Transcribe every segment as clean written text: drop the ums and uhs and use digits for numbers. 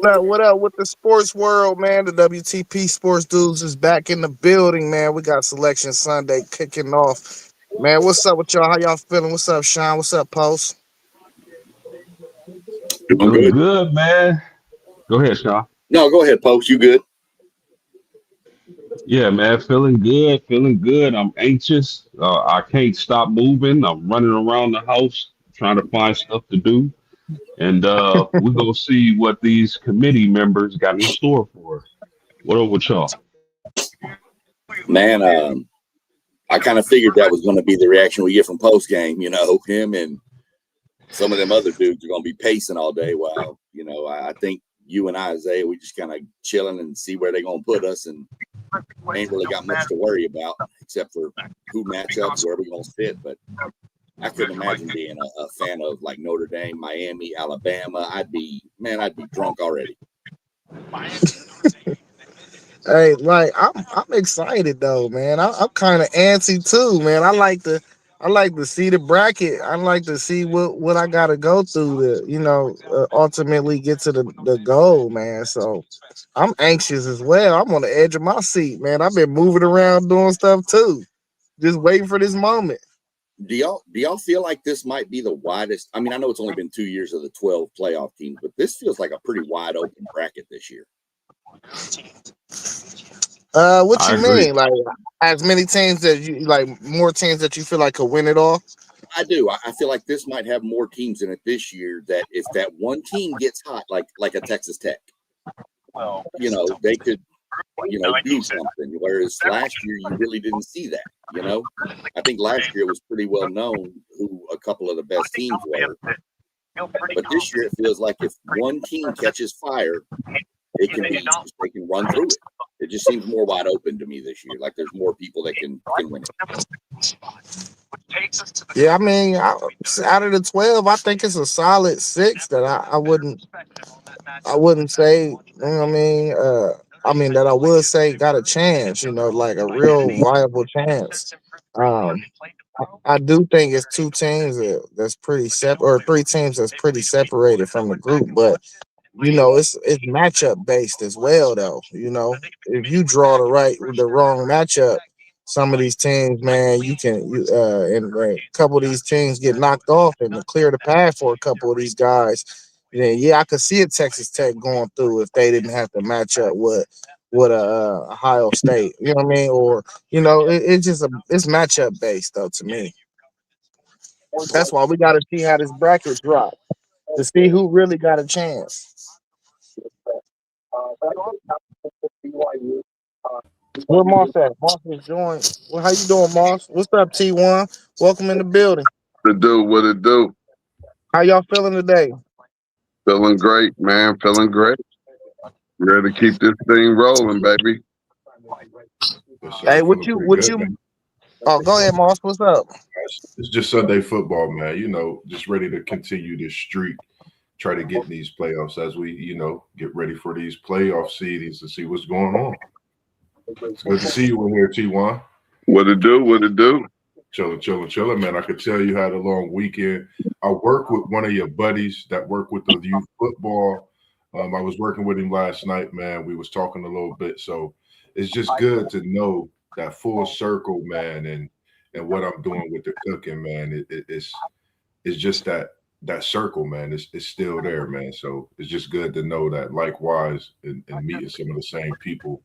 What up with the sports world, man? The WTP Sports Dudes is back in the building, man. We got Selection Sunday kicking off. Man, what's up with y'all? How y'all feeling? What's up, Sean? What's up, Post? Doing Feeling good. good, man. Go ahead, Sean. No, go ahead, Post. You good? Yeah, man. Feeling good. Feeling good. I'm anxious. I can't stop moving. I'm running around the house trying to find stuff to do. And we're going to see what these committee members got in store for us. What up with y'all? Man, I kind of figured that was going to be the reaction we get from post game. Him and some of them other dudes are going to be pacing all day. While I think you and Isaiah, we just kind of chilling and see where they're going to put us, and ain't really got much to worry about except for who matchups, where we're going to sit. But I couldn't imagine being a fan of like Notre Dame, Miami, Alabama. I'd be drunk already. Hey, like I'm excited though, man. I'm kind of antsy too, man. I like to see the bracket. I like to see what I got to go through to ultimately get to the goal, man. So I'm anxious as well. I'm on the edge of my seat, man. I've been moving around doing stuff too, just waiting for this moment. Do y'all feel like this might be the widest? I mean, I know it's only been 2 years of the 12 playoff teams, but this feels like a pretty wide open bracket this year. What I you agree. mean? Like as many teams that you like, more teams that you feel like could win it all? I do. I feel like this might have more teams in it this year. That if that one team gets hot, like a Texas Tech, they could, do something. Whereas last year you really didn't see that. I think last year it was pretty well known who a couple of the best teams were. But this year it feels like if one team catches fire, they can run through it. It just seems more wide open to me this year. Like there's more people that can win it. Yeah, I mean, out of the 12, I think it's a solid six that I wouldn't say. You know what I mean? That I would say got a chance. Like a real viable chance. Um, I do think it's two teams that's pretty separate, or three teams that's pretty separated from the group, but it's matchup based as well, though. If you draw the wrong matchup, some of these teams, man, and a couple of these teams get knocked off, and to clear the path for a couple of these guys. Yeah, I could see a Texas Tech going through if they didn't have to match up with Ohio State. You know what I mean? Or it's matchup based though to me. That's why we got to see how this bracket drop to see who really got a chance. Where Moss at? Moss is joined. Well, how you doing, Moss? What's up, T1? Welcome in the building. To do what it do. How y'all feeling today? Feeling great, man. Feeling great. Ready to keep this thing rolling, baby. Yes, sir. Hey, Feeling pretty what good, you? man. Oh, go ahead, Moss. What's up? It's just Sunday football, man. Just ready to continue this streak. Try to get in these playoffs as we, get ready for these playoff seedings to see what's going on. It's good to see you in here, T1. What it do? What it do? Chilling, man. I could tell you had a long weekend. I work with one of your buddies that work with the youth football. I was working with him last night, man. We was talking a little bit, so it's just good to know that full circle, man, and what I'm doing with the cooking, man. It's just that circle, man. It's still there, man. So it's just good to know that. Likewise, and meeting some of the same people,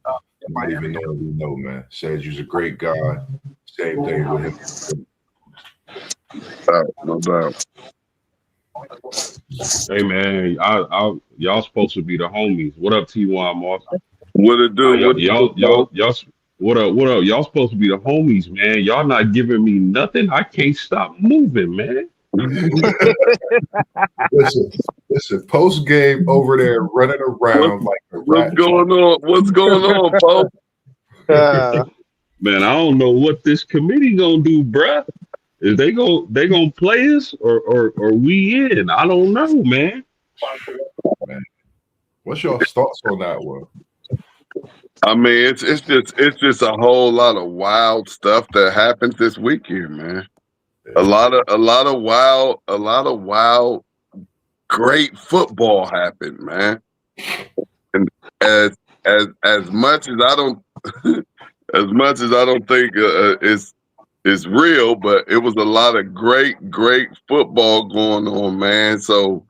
not even knowing we know, man. Says you're a great guy. Same thing with him. No doubt. Hey, man, y'all supposed to be the homies. What up, T1 Moss? What it do? Y'all, What it do, y'all, folks? y'all, y'all, what up? What up? Y'all supposed to be the homies, man. Y'all not giving me nothing. I can't stop moving, man. listen, listen. Post game over there running What, around like a what's rat. going on? What's going on, folks? Uh, Man, I don't know what this committee gonna do, bruh. Is they gonna play us or we in? I don't know, man. Man, what's your thoughts on that one? I mean, it's just a whole lot of wild stuff that happened this weekend, man. A lot of wild great football happened, man. And as much as I don't as much as I don't think it's real, but it was a lot of great football going on, man. So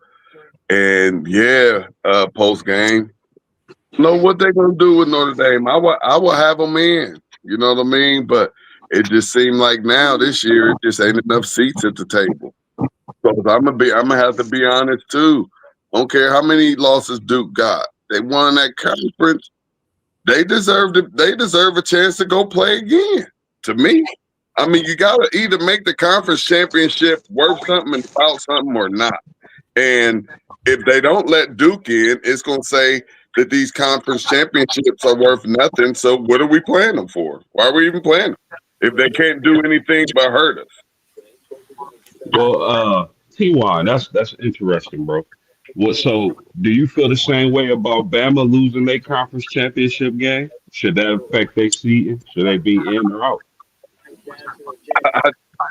and yeah, post game, know what they're gonna do with Notre Dame. I will have them in. You know what I mean? But it just seemed like now this year it just ain't enough seats at the table. So I'm gonna have to be honest too. Don't care how many losses Duke got. They won that conference. They deserve a chance to go play again. To me, I mean, you gotta either make the conference championship worth something and about something or not. And if they don't let Duke in, it's gonna say that these conference championships are worth nothing. So what are we playing them for? Why are we even playing them if they can't do anything but hurt us? Well, T1, that's interesting, bro. So do you feel the same way about Bama losing their conference championship game? Should that affect their seating? Should they be in or out?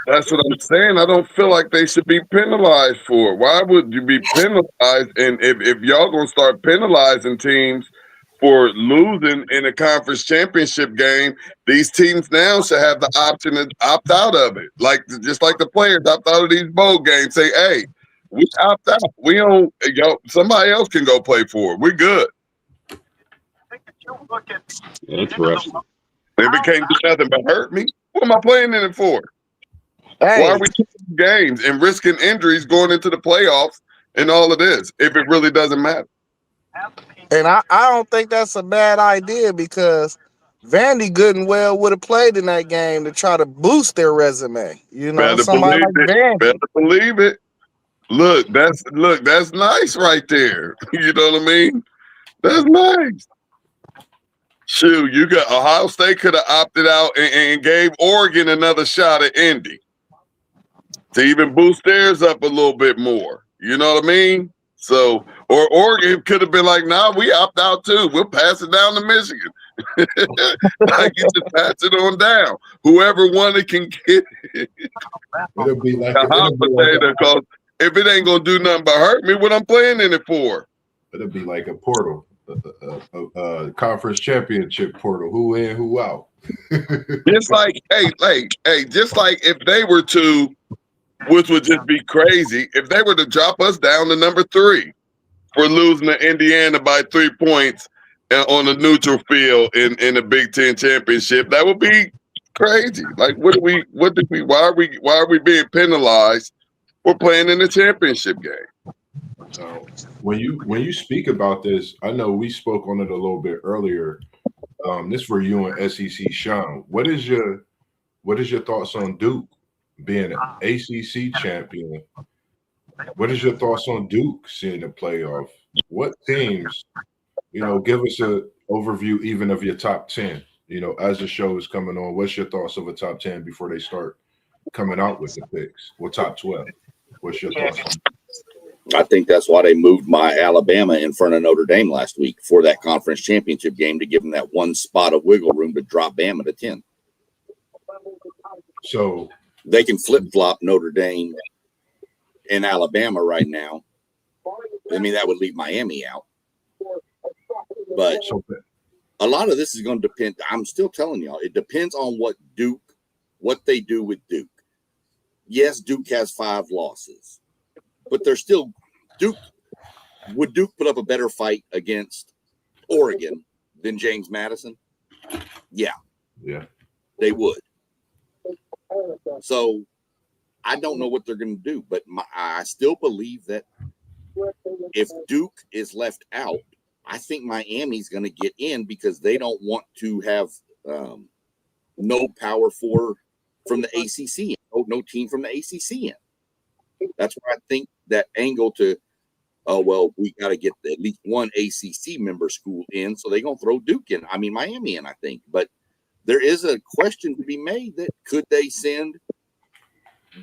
That's what I'm saying. I don't feel like they should be penalized for it. Why would you be penalized? And if y'all gonna start penalizing teams for losing in a conference championship game, these teams now should have the option to opt out of it. Just like the players opt out of these bowl games. Say, hey, we opt out. We don't. Somebody else can go play for it. We're good. Interesting. If it can't do nothing but hurt me, what am I playing in it for? Hey, Why are we taking games and risking injuries going into the playoffs and all of this if it really doesn't matter? and I don't think that's a bad idea because Vandy good and well would have played in that game to try to boost their resume. You know, Better somebody believe like it. Vandy. Better believe it. Look, that's nice right there. You know what I mean? That's nice. Shoot, you got Ohio State could have opted out and gave Oregon another shot at Indy to even boost theirs up a little bit more. You know what I mean? So, or Oregon could have been like, nah, we opt out too. We'll pass it down to Michigan. Like you just pass it on down. Whoever won it can get it. It'll be like The hot potato, because if it ain't gonna do nothing but hurt me, what I'm playing in it for? it'll be like a portal, a conference championship portal. Who in, who out? Just like, hey, just like if they were to, which would just be crazy, if they were to drop us down to number 3 for losing to Indiana by 3 points on a neutral field in a Big Ten championship, that would be crazy. Like, why are we being penalized for playing in the championship game? When you speak about this, I know we spoke on it a little bit earlier. This for you and SEC Sean. What is your thoughts on Duke being an ACC champion? What is your thoughts on Duke seeing the playoff? What teams, give us an overview even of your top 10, as the show is coming on. What's your thoughts of a top 10 before they start coming out with the picks? Or top 12? What's your thoughts on that? I think that's why they moved my Alabama in front of Notre Dame last week for that conference championship game, to give them that one spot of wiggle room to drop Bama to 10. So they can flip-flop Notre Dame and Alabama right now. I mean, that would leave Miami out. But a lot of this is going to depend. I'm still telling y'all, it depends on what they do with Duke. Yes, Duke has 5 losses, but they're still Duke. Would Duke put up a better fight against Oregon than James Madison? Yeah, they would. So I don't know what they're going to do, but I still believe that if Duke is left out, I think Miami's going to get in because they don't want to have no power from the ACC, no team from the ACC in. That's why I think that angle to, we got to get at least one ACC member school in, so they're going to throw Duke in. I mean, Miami in, I think. But there is a question to be made that could they send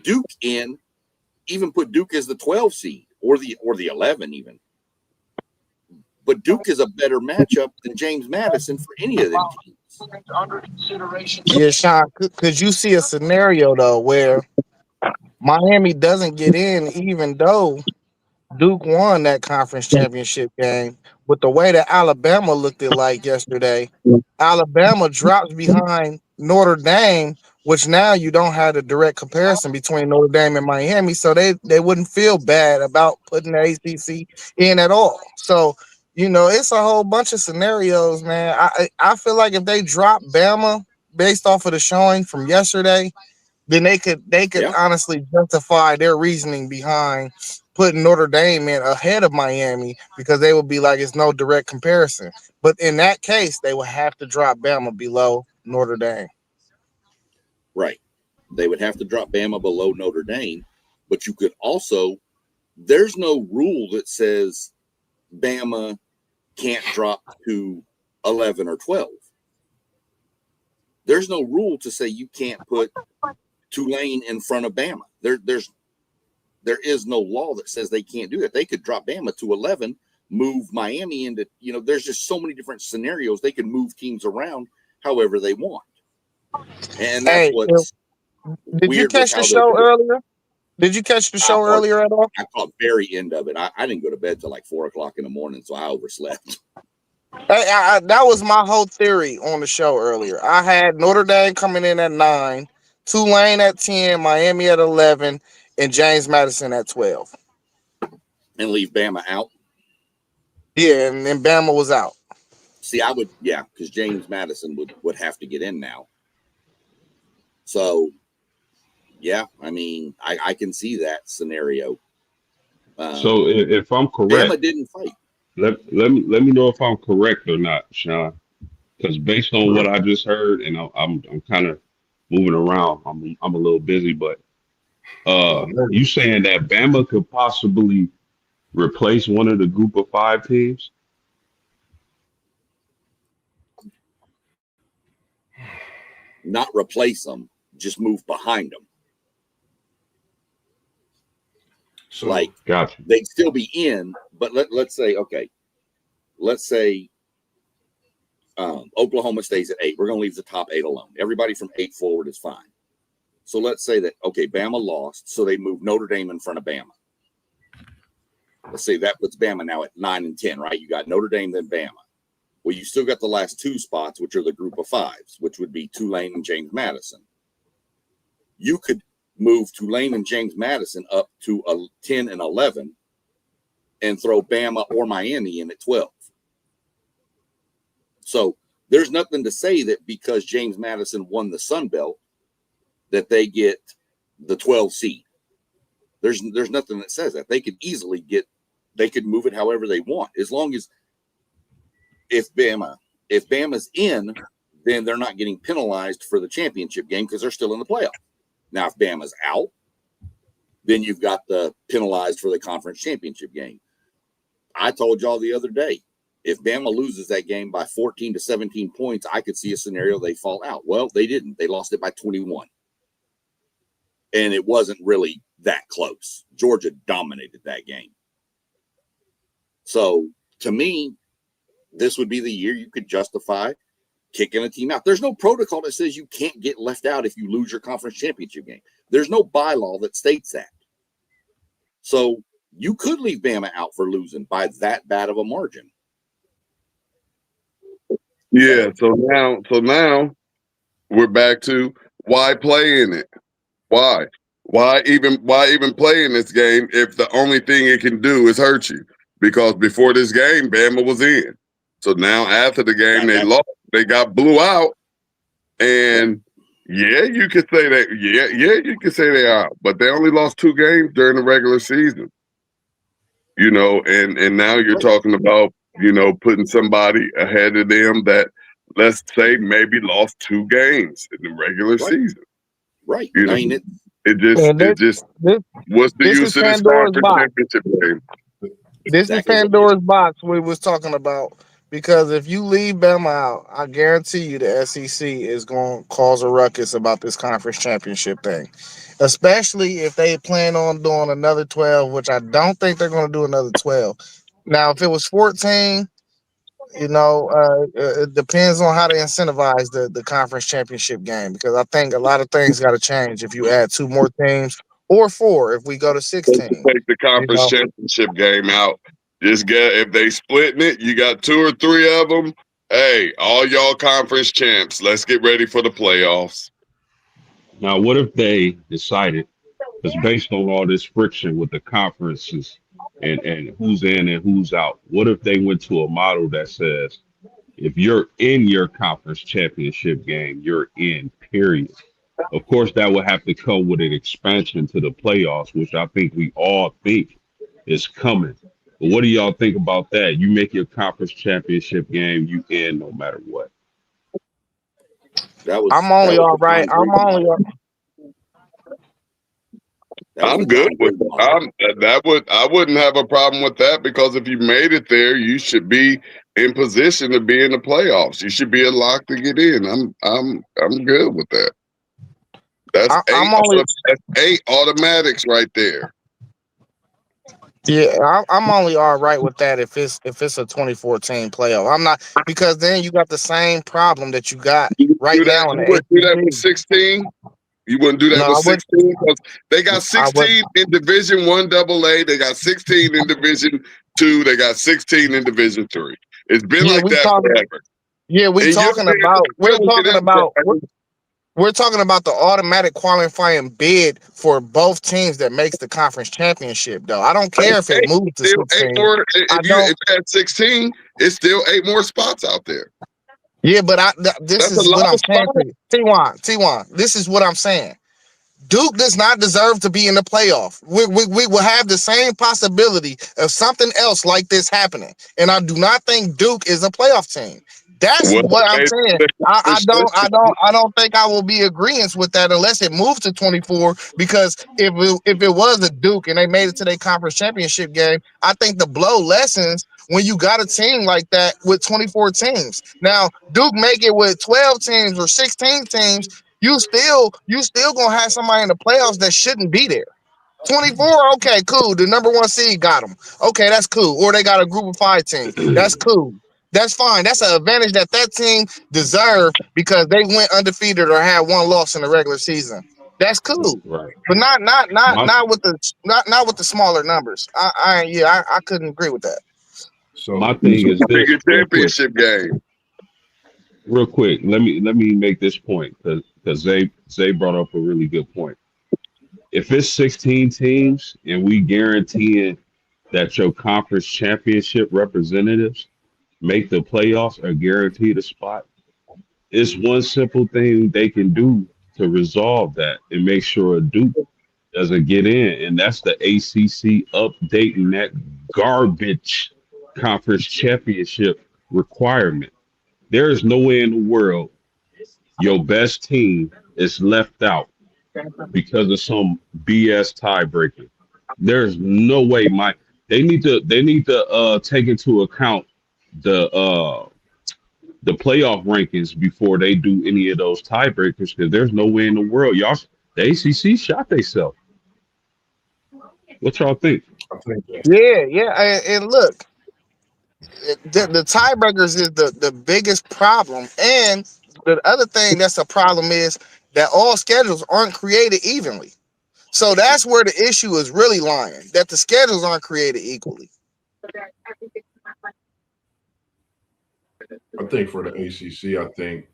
Duke in, even put Duke as the 12 seed or the 11 even. But Duke is a better matchup than James Madison for any of them teams. Yeah, Sean, could you see a scenario though where Miami doesn't get in, even though Duke won that conference championship game? with the way that Alabama looked at like yesterday, Alabama drops behind Notre Dame, which now you don't have a direct comparison between Notre Dame and Miami, so they wouldn't feel bad about putting the ACC in at all. So it's a whole bunch of scenarios, man. I feel like if they drop Bama based off of the showing from yesterday, then they could Yeah. honestly justify their reasoning behind putting Notre Dame in ahead of Miami because they would be like it's no direct comparison. But in that case, they would have to drop Bama below Notre Dame. Right. They would have to drop Bama below Notre Dame, but you could also, there's no rule that says Bama can't drop to 11 or 12. There's no rule to say you can't put Tulane in front of Bama. There is no law that says they can't do that. They could drop Bama to 11, move Miami into, there's just so many different scenarios. They can move teams around however they want. And that's Hey, what's did you weird catch with the how show they're- earlier? Did you catch the show earlier at all? I caught very end of it. I didn't go to bed till like 4:00 in the morning, so I overslept. That was my whole theory on the show earlier. I had Notre Dame coming in at 9, Tulane at 10, Miami at 11, and James Madison at 12. And leave Bama out. Yeah, and then Bama was out. See, I would, because James Madison would have to get in now. So, yeah, I mean, I can see that scenario. So if I'm correct, Bama didn't fight. let me know if I'm correct or not, Sean. Because based on what I just heard, and I'm kind of moving around, I'm a little busy, but you saying that Bama could possibly replace one of the group of 5 teams? Not replace them, just move behind them. So Like, Gotcha. they'd still be in, but let's say Oklahoma stays at 8. We're going to leave the top 8 alone. Everybody from 8 forward is fine. So let's say that, okay, Bama lost, so they moved Notre Dame in front of Bama. Let's say that puts Bama now at 9 and 10, right? You got Notre Dame, then Bama. Well, you still got the last 2 spots, which are the group of 5s, which would be Tulane and James Madison. You could move Tulane and James Madison up to 10 and 11 and throw Bama or Miami in at 12. So there's nothing to say that because James Madison won the Sun Belt that they get the 12 seed. There's nothing that says that. They could easily they could move it however they want, as long as if Bama's in, then they're not getting penalized for the championship game because they're still in the playoff. Now, if Bama's out, then you've got the penalized for the conference championship game. I told y'all the other day, if Bama loses that game by 14 to 17 points, I could see a scenario they fall out. Well, they didn't. They lost it by 21. And it wasn't really that close. Georgia dominated that game. So, to me, this would be the year you could justify kicking a team out. There's no protocol that says you can't get left out if you lose your conference championship game. There's no bylaw that states that. So you could leave Bama out for losing by that bad of a margin. Yeah. So now we're back to why play in it? Why? Why even play in this game if the only thing it can do is hurt you? Because before this game, Bama was in. So now after the game, they lost. They got blew out. And yeah, you could say that. Yeah, you could say they are. But they only lost 2 games during the regular season. And now you're talking about, putting somebody ahead of them that, let's say, maybe lost 2 games in the regular season. Right. I mean, it just what's the use of this conference championship game? This is Pandora's box we was talking about, because if you leave Bama out, I guarantee you the SEC is going to cause a ruckus about this conference championship thing, especially if they plan on doing another 12, which I don't think they're going to do another 12. Now, if it was 14, it depends on how they incentivize the conference championship game, because I think a lot of things got to change if you add 2 more teams or 4 if we go to 16. Take the conference championship game out Just get if they splitting it, you got 2 or 3 of them. Hey, all y'all conference champs, let's get ready for the playoffs. Now, what if they decided, because based on all this friction with the conferences and who's in and who's out, what if they went to a model that says, if you're in your conference championship game, you're in, period. Of course, that would have to come with an expansion to the playoffs, which I think we all think is coming. But what do y'all think about that? You make your conference championship game, you in no matter what. I'm only all right. I'm good with I wouldn't have a problem with that because if you made it there, you should be in position to be in the playoffs. You should be a lock to get in. I'm good with that. That's that's 8 automatics right there. Yeah, I'm only all right with that if it's a 2014 playoff. I'm not, because then you got the same problem that you got right now in the You wouldn't do that ACC. with 16. You wouldn't do that No, with I wouldn't. 16 because they got I 16 in Division 1 AA. They got 16 in Division 2. They got 16 in Division 3. It's been Yeah, like that forever. Yeah, we're talking about the automatic qualifying bid for both teams that makes the conference championship, though. I don't care if it moves to Still 16. 8 more. If you had 16, it's still 8 more spots out there. Yeah, but this That's is a lot what I'm of saying spots. to you. T1, this is what I'm saying. Duke does not deserve to be in the playoff. We will have the same possibility of something else like this happening. And I do not think Duke is a playoff team. That's what I'm saying. I don't think I will be agreeing with that unless it moves to 24. Because if it was a Duke and they made it to their conference championship game, I think the blow lessens when you got a team like that with 24 teams. Now, Duke make it with 12 teams or 16 teams, you still gonna have somebody in the playoffs that shouldn't be there. 24, okay, cool. The number 1 seed got them. Okay, that's cool. Or they got a group of 5 teams. That's cool. That's fine. That's an advantage that team deserved because they went undefeated or had 1 loss in the regular season. That's cool. Right. But not with the smaller numbers. I couldn't agree with that. So my thing is this. Championship game. Real quick, let me make this point because Zay brought up a really good point. If it's 16 teams and we guaranteeing that your conference championship representatives make the playoffs or guaranteed a spot, it's one simple thing they can do to resolve that and make sure Duke doesn't get in, and that's the ACC updating that garbage conference championship requirement. There is no way in the world your best team is left out because of some BS tiebreaker. There's no way. They need to take into account the playoff rankings before they do any of those tiebreakers, because there's no way in the world the ACC shot themselves. What y'all think? Yeah. And look, the tiebreakers is the biggest problem. And the other thing that's a problem is that all schedules aren't created evenly. So that's where the issue is really lying, that the schedules aren't created equally. I think for the ACC, I think,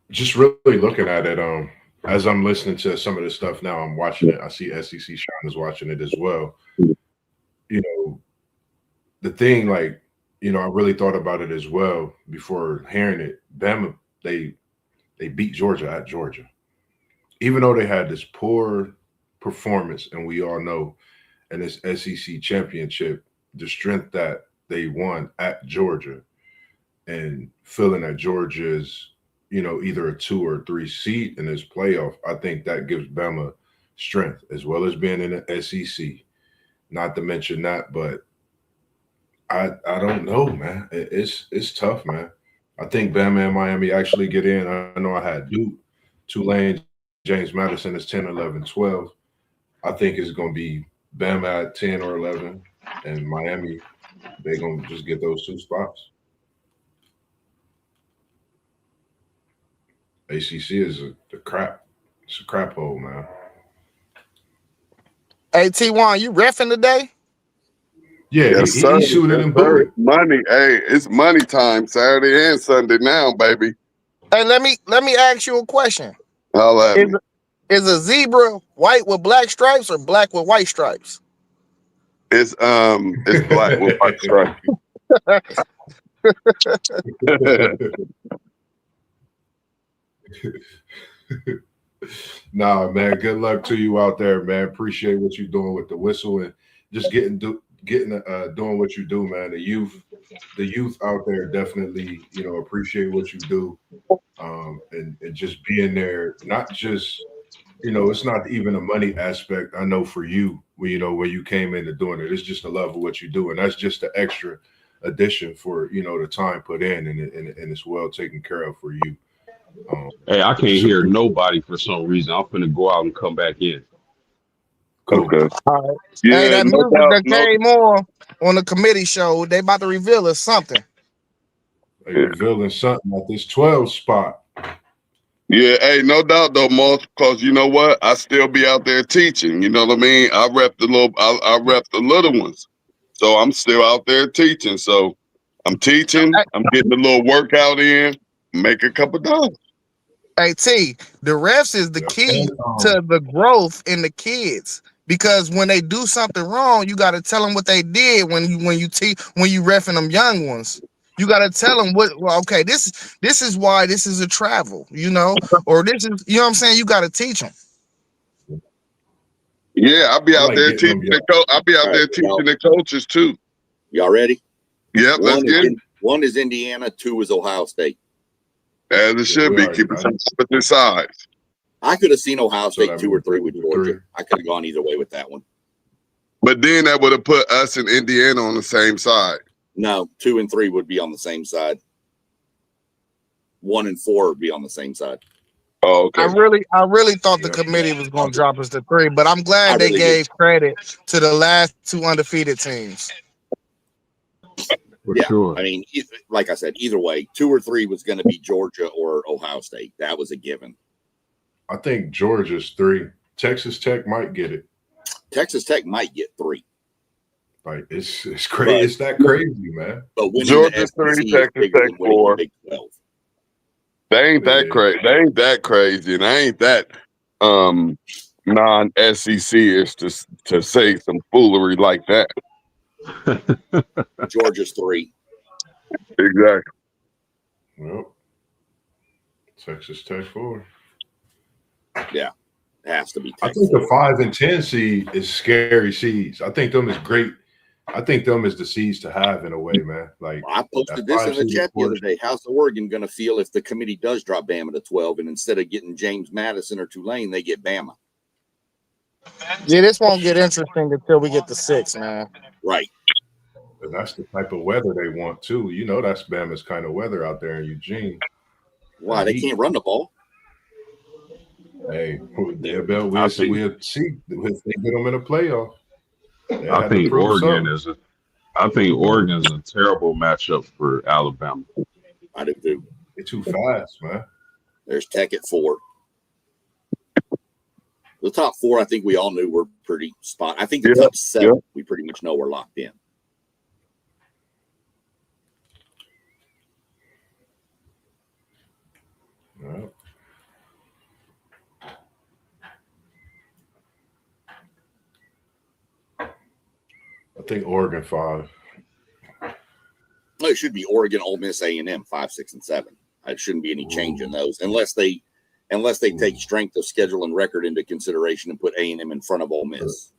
just really looking at it, as I'm listening to some of this stuff now, I'm watching it. I see SEC Sean is watching it as well. The thing, I really thought about it as well before hearing it. Bama, they beat Georgia at Georgia. Even though they had this poor performance, and we all know in this SEC championship, the strength that they won at Georgia and feeling that Georgia's, either a 2 or 3 seed in this playoff, I think that gives Bama strength as well as being in the SEC. Not to mention that, but I don't know, man. It's tough, man. I think Bama and Miami actually get in. I know I had Duke, Tulane, James Madison is 10, 11, 12. I think it's going to be Bama at 10 or 11, and Miami, they're going to just get those 2 spots. ACC is the crap. It's a crap hole, man. Hey, T1, you reffing today? Yeah, Yes, he sir. shooting Yes, and sir. booting. It's money. Hey, it's money time Saturday and Sunday now, baby. Hey, let me ask you a question. Holla at Is me. is a zebra white with black stripes or black with white stripes? It's black with white stripes. Nah, man. Good luck to you out there, man. Appreciate what you're doing with the whistle and just getting doing what you do, man. The youth out there definitely, appreciate what you do, and just being there. Not just, it's not even a money aspect. I know for you, where you came into doing it, it's just the love of what you do, and that's just the extra addition for the time put in, and it's well taken care of for you. Hey, I can't Just hear appreciate. nobody for some reason. I'm finna go out and come back in. Cool. Okay. All right. Hey, Yeah, that no music doubt. that came on the committee show, they about to reveal us something. They revealing something at this 12 spot. Yeah, hey, no doubt though, Moss, because you know what? I still be out there teaching. You know what I mean? I rep I rep the little ones. So I'm still out there teaching. So I'm teaching, Hey, I'm getting a little workout in, make a couple dollars. hey, T, the refs is the Yeah. key to the growth in the kids. Because when they do something wrong, you got to tell them what they did when you reffing them young ones. You got to tell them okay, this is why this is a travel, or this is, what I'm saying? You got to teach them. Yeah, I'll be I out like there getting teaching them young. the I'll be out All right, there teaching the coaches too. y'all ready? Yep, let's get it. One is Indiana, two is Ohio State. As it should we be, already keeping got some it. opposite sides. I could have seen Ohio So State that 2 or means 3 with 2 or Georgia. 3. I could have gone either way with that one. But then that would have put us in Indiana on the same side. No, 2 and 3 would be on the same side. 1 and 4 would be on the same side. Oh, okay. I really thought the committee was going to drop us to 3, but I'm glad they gave credit to the last 2 undefeated teams. For Yeah, sure. I mean, like I said, either way, 2 or 3 was going to be Georgia or Ohio State. That was a given. I think Georgia's 3. Texas Tech might get it. Texas Tech might get 3. Like it's crazy. It's that crazy, man. But winning Georgia the 3, SEC is Texas bigger Tech than winning 4. the Big 12. They ain't that Yeah. crazy. They ain't that crazy, and I ain't that non-SEC is to say some foolery like that. Georgia's 3. Exactly. Well, Texas Tech 4. Yeah, it has to be I Texas. think the 5 and 10 seed is scary seeds. I think them is great. I think them is the seeds to have in a way, man. Like I posted this in the chat the other day. How's Oregon going to feel if the committee does drop Bama to 12 and instead of getting James Madison or Tulane, they get Bama? Yeah, this won't get interesting until we get to 6, man. Right. And that's the type of weather they want too. That's Bama's kind of weather out there in Eugene. Why? They can't run the ball. Hey, we'll see if they get them in a playoff. I think Oregon is a terrible matchup for Alabama. I do too. They're too fast, man. There's Tech at 4. The top 4, I think we all knew were pretty spot. I think the top 7, we pretty much know we're locked in. Well, I think Oregon 5. No, it should be Oregon, Ole Miss, A&M 5, 6, and 7. It shouldn't be any change in those unless they take strength of schedule and record into consideration and put A&M in front of Ole Miss.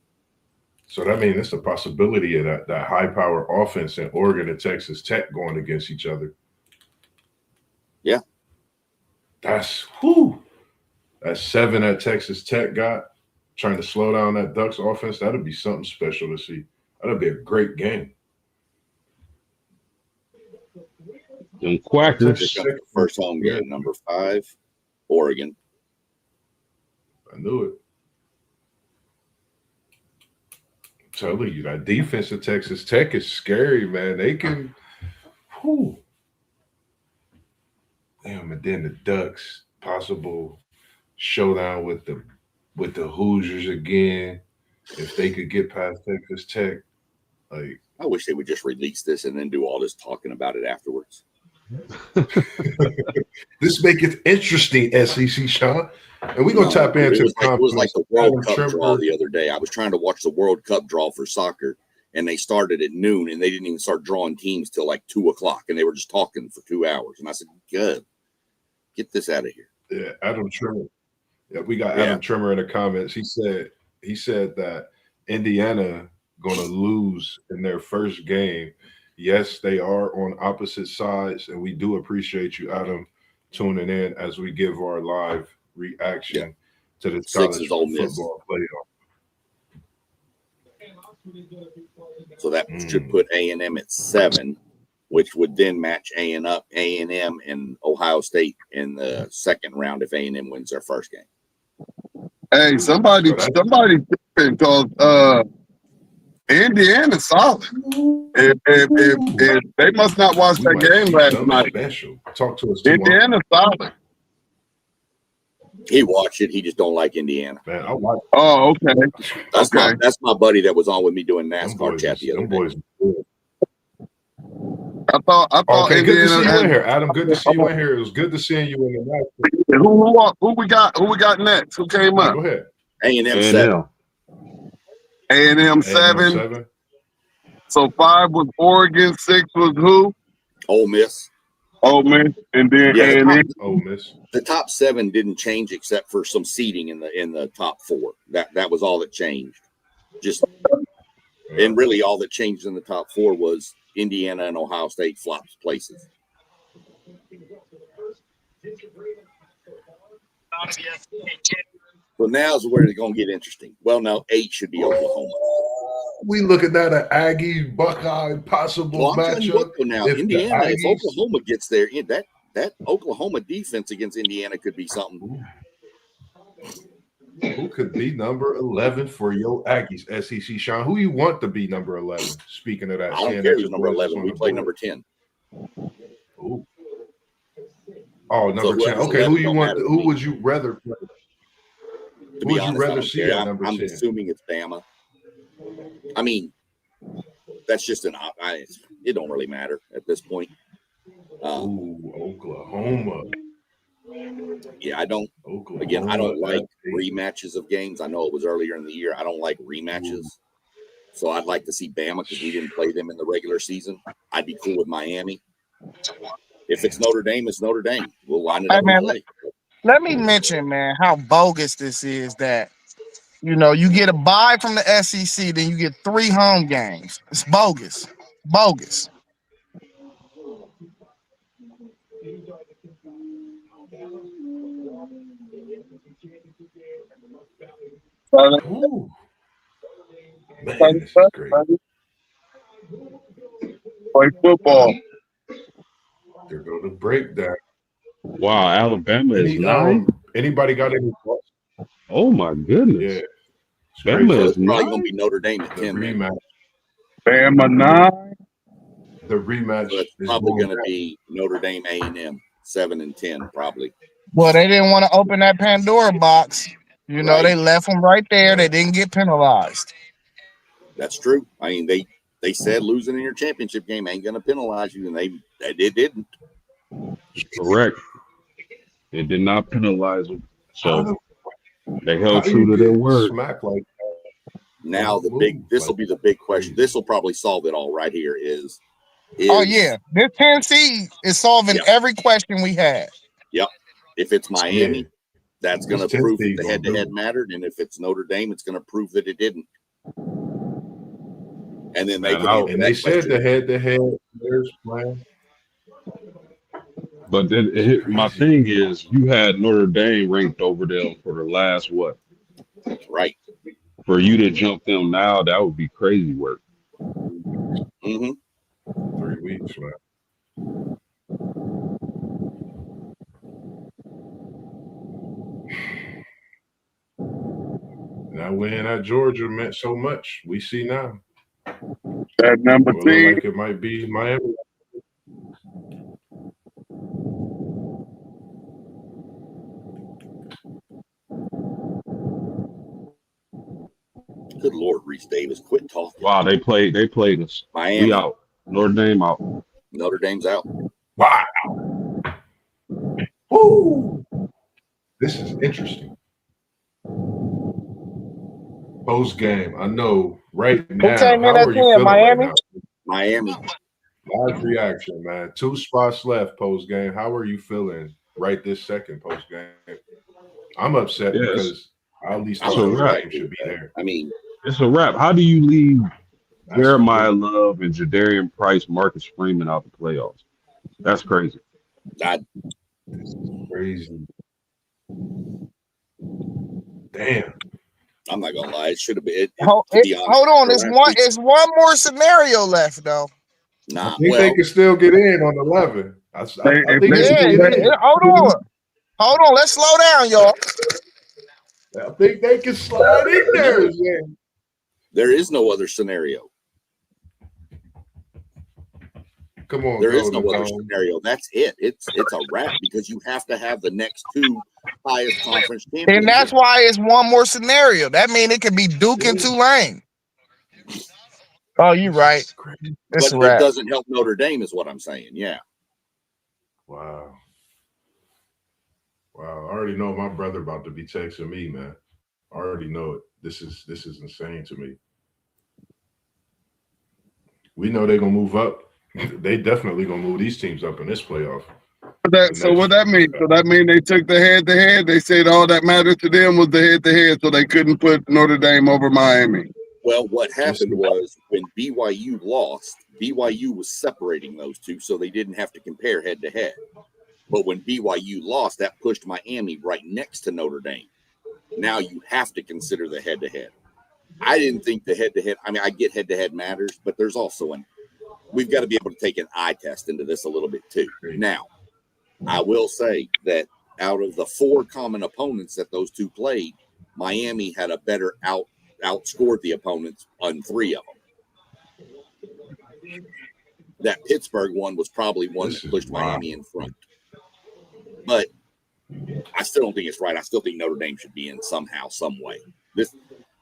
So that means it's a possibility of that high power offense in Oregon and Texas Tech going against each other. Yeah. That's 7 that Texas Tech got, trying to slow down that Ducks offense. That'd be something special to see. That'd be a great game. Them Quackers. First home game, number 5, Oregon. I knew it. I'm telling you, that defense of Texas Tech is scary, man. They can, damn. And then the Ducks, possible showdown with the Hoosiers again. If they could get past Texas Tech, like I wish they would just release this and then do all this talking about it afterwards. This make it interesting, SEC, Sean. And we're going to tap into it was like the World Adam Cup Trimper. draw the other day. I was trying to watch the World Cup draw for soccer, and they started at noon, and they didn't even start drawing teams till like 2:00, and they were just talking for 2 hours. And I said, "Good, get this out of here." Yeah, Adam Trimmer. Yeah, we got Adam Trimmer in the comments. He said that Indiana going to lose in their first game. Yes, they are on opposite sides, and we do appreciate you, Adam, tuning in as we give our live reaction to the college football playoff. So that should put A&M at 7, which would then match A&M and Ohio State in the second round if A&M wins their first game. Hey, somebody because Indiana's solid. If they must not watch that game last night. Special. Talk to us tomorrow. Indiana's solid. He watched it. He just don't like Indiana. Man, I like. Oh, okay. That's my buddy that was on with me doing NASCAR chat the other day. I thought okay, good to see you in here, Adam. Good to see you in here. It was good to see you in the match. Who we got next? Who came up? Go ahead. A&M 7. A&M 7. So 5 was Oregon, 6 was who? Ole Miss. Ole Miss, and then A&M. Ole Miss. The top 7 didn't change except for some seating in the top 4. That was all that changed. And really all that changed in the top 4 was Indiana and Ohio State flopped places. So now's where it's going to get interesting. Well, now 8 should be Oklahoma. We looking at an Aggie Buckeye possible matchup. Now Indiana, if Oklahoma gets there, that Oklahoma defense against Indiana could be something. Who could be number 11 for your Aggies, SEC? Sean, who you want to be number 11? Speaking of that, I don't care who's number 11. We play number 10. Ooh. Oh, number 10. Okay, who you want? Who would you rather play? To be honest, I'm assuming it's Bama. I mean, that's just it don't really matter at this point. Oklahoma. Yeah, I don't like rematches of games. I know it was earlier in the year. I don't like rematches. So I'd like to see Bama because we didn't play them in the regular season. I'd be cool with Miami. If it's Notre Dame, it's Notre Dame. We'll line it up. Let me mention, man, how bogus this is that, you get a bye from the SEC, then you get 3 home games. It's bogus. Bogus. Ooh. Man, this is great. Play football. They're going to break that. Wow, Alabama is 9. Anybody got any thoughts? Oh my goodness. Yeah. Bama is probably going to be Notre Dame at 10. Rematch. Bama 9. The rematch so it's probably going to be Notre Dame A&M 7 and 10 probably. Well, they didn't want to open that Pandora box. They left them right there. They didn't get penalized. That's true. I mean, they said losing in your championship game ain't going to penalize you, and they didn't. Correct. It did not penalize them, so they held true to their word. Now this will be the big question. This will probably solve it all right here. Is oh yeah, this Tennessee is solving every question we had. Yep. If it's Miami, that's going to prove that the head-to-head mattered, and if it's Notre Dame, it's going to prove that it didn't. And then they said the head-to-head players playing. But my thing is, you had Notre Dame ranked over them for the last what? Right. For you to jump them now, that would be crazy work. Mm-hmm. 3 weeks, man. That win at Georgia meant so much. We see now. That number 2. Like it might be Miami. Good Lord, Reese Davis, quit talking. Wow, they played us. Miami. We out. Notre Dame out. Notre Dame's out. Wow. Woo. This is interesting. Post game. I know right now. came in How at are you 10, feeling Miami? right now? Miami. Live reaction, man. 2 spots left post game. How are you feeling right this second post game? I'm upset Yes. because I at least I'm thought Notre a Dame should be there. I mean, It's a wrap. How do you leave That's Jeremiah Love and Jadarian Price, Marcus Freeman out the playoffs? That's crazy. crazy. Damn. I'm not gonna lie. It should have been. Hold on. It's one more scenario left though. Nah. I think Well, they can still get in on 11. I think they can get in. Hold on. Let's slow down, y'all. I think they can slide in there. Yeah. there is no other scenario. Come on, There is no Golden other Dome. scenario. That's it. It's a wrap because you have to have the next 2 highest conference champions. And that's why it's one more scenario. That means it could be Duke and Tulane. Oh, you're right. It's But a it wrap. doesn't help Notre Dame, is what I'm saying. Yeah. Wow. I already know my brother about to be texting me, man. I already know it. This is insane to me. We know they're gonna move up. They definitely gonna move these teams up in this playoff. So what that mean? So that mean they took the head-to-head. They said all that mattered to them was the head-to-head, so they couldn't put Notre Dame over Miami. Well, what happened was when BYU lost, BYU was separating those two, so they didn't have to compare head to head. But when BYU lost, that pushed Miami right next to Notre Dame. Now you have to consider the head to head. I didn't think the head to head. I mean, I get head to head matters, but there's also we've got to be able to take an eye test into this a little bit too. Now, I will say that out of the 4 common opponents that those two played, Miami had a better outscored the opponents on 3 of them. That Pittsburgh one was probably one that pushed Miami in front. But I still don't think it's right. I still think Notre Dame should be in somehow, some way.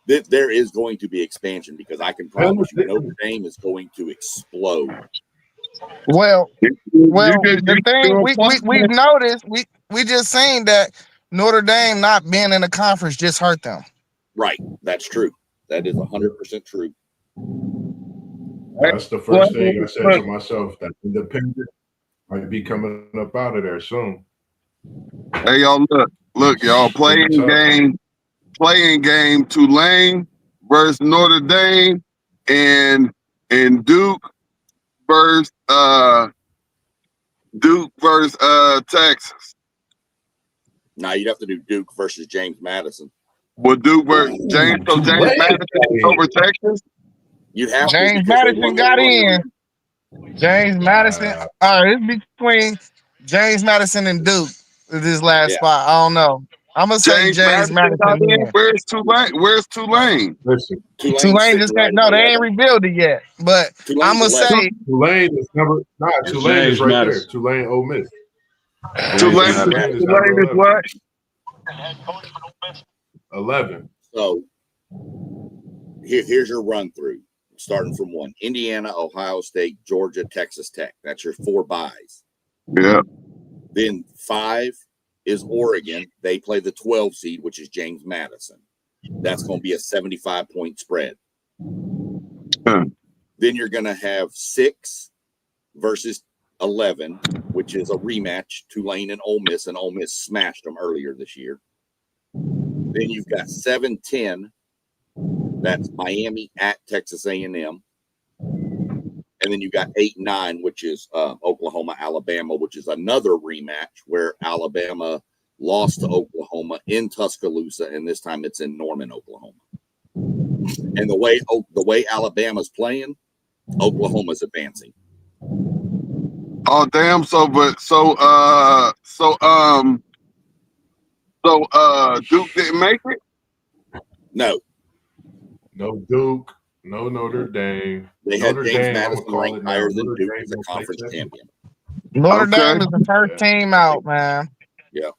There is going to be expansion because I can promise you Notre Dame is going to explode. Well, the thing we've noticed, we just saying that Notre Dame not being in the conference just hurt them. Right. That's true. That is 100% true. That's the first thing I said to myself. That independent might be coming up out of there soon. Hey, y'all, look, y'all, playing game, Tulane versus Notre Dame, and Duke versus Texas. Now you'd have to do Duke versus James Madison. Well, Duke versus James Madison over Texas. You'd have James Madison got in. James Madison. It's between James Madison and Duke. This last spot, I don't know. I'm gonna say James Madison. Where's Tulane? Listen, Tulane just they ain't revealed it yet. But I'm gonna say Tulane is Tulane is right there. Tulane, Ole Miss. Tulane is what? 11. So here's your run through, starting from 1: Indiana, Ohio State, Georgia, Texas Tech. That's your 4 buys. Yeah. Then 5 is Oregon. They play the 12 seed, which is James Madison. That's going to be a 75-point spread. Then you're going to have 6 versus 11, which is a rematch, Tulane and Ole Miss smashed them earlier this year. Then you've got 7-10. That's Miami at Texas A&M. And then you got 8-9, which is Oklahoma, Alabama, which is another rematch where Alabama lost to Oklahoma in Tuscaloosa, and this time it's in Norman, Oklahoma. And the way Alabama's playing, Oklahoma's advancing. Oh damn! So Duke didn't make it. No Duke. No Notre Dame. They had James Madison ranked higher than Duke as a conference champion. Notre Dame is the first team out, man. Yeah.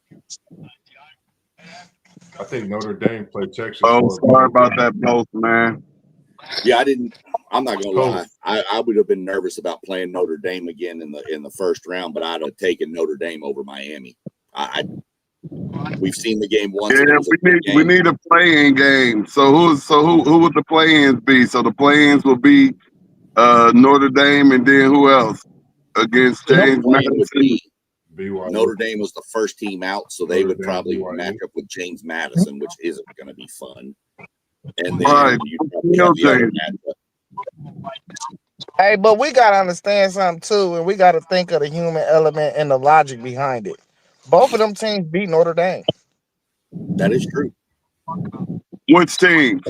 I think Notre Dame played Texas Oh, for a sorry better about game. that post, man. Yeah, I'm not gonna Coach. lie. I would have been nervous about playing Notre Dame again in the first round, but I'd have taken Notre Dame over Miami. We've seen the game once. Yeah, And it was a good we game. need a play-in game. So who would the play-ins be? So the play-ins will be Notre Dame, and then who else against So the James plan would Madison? be BYU. Notre Dame was the first team out, so they Notre would Dame, probably BYU. match up with James Madison, which isn't going to be fun. And then Right. you probably have the other matchup. Hey, but we gotta understand something too, and we gotta think of the human element and the logic behind it. Both of them teams beat Notre Dame. That is true. Which team?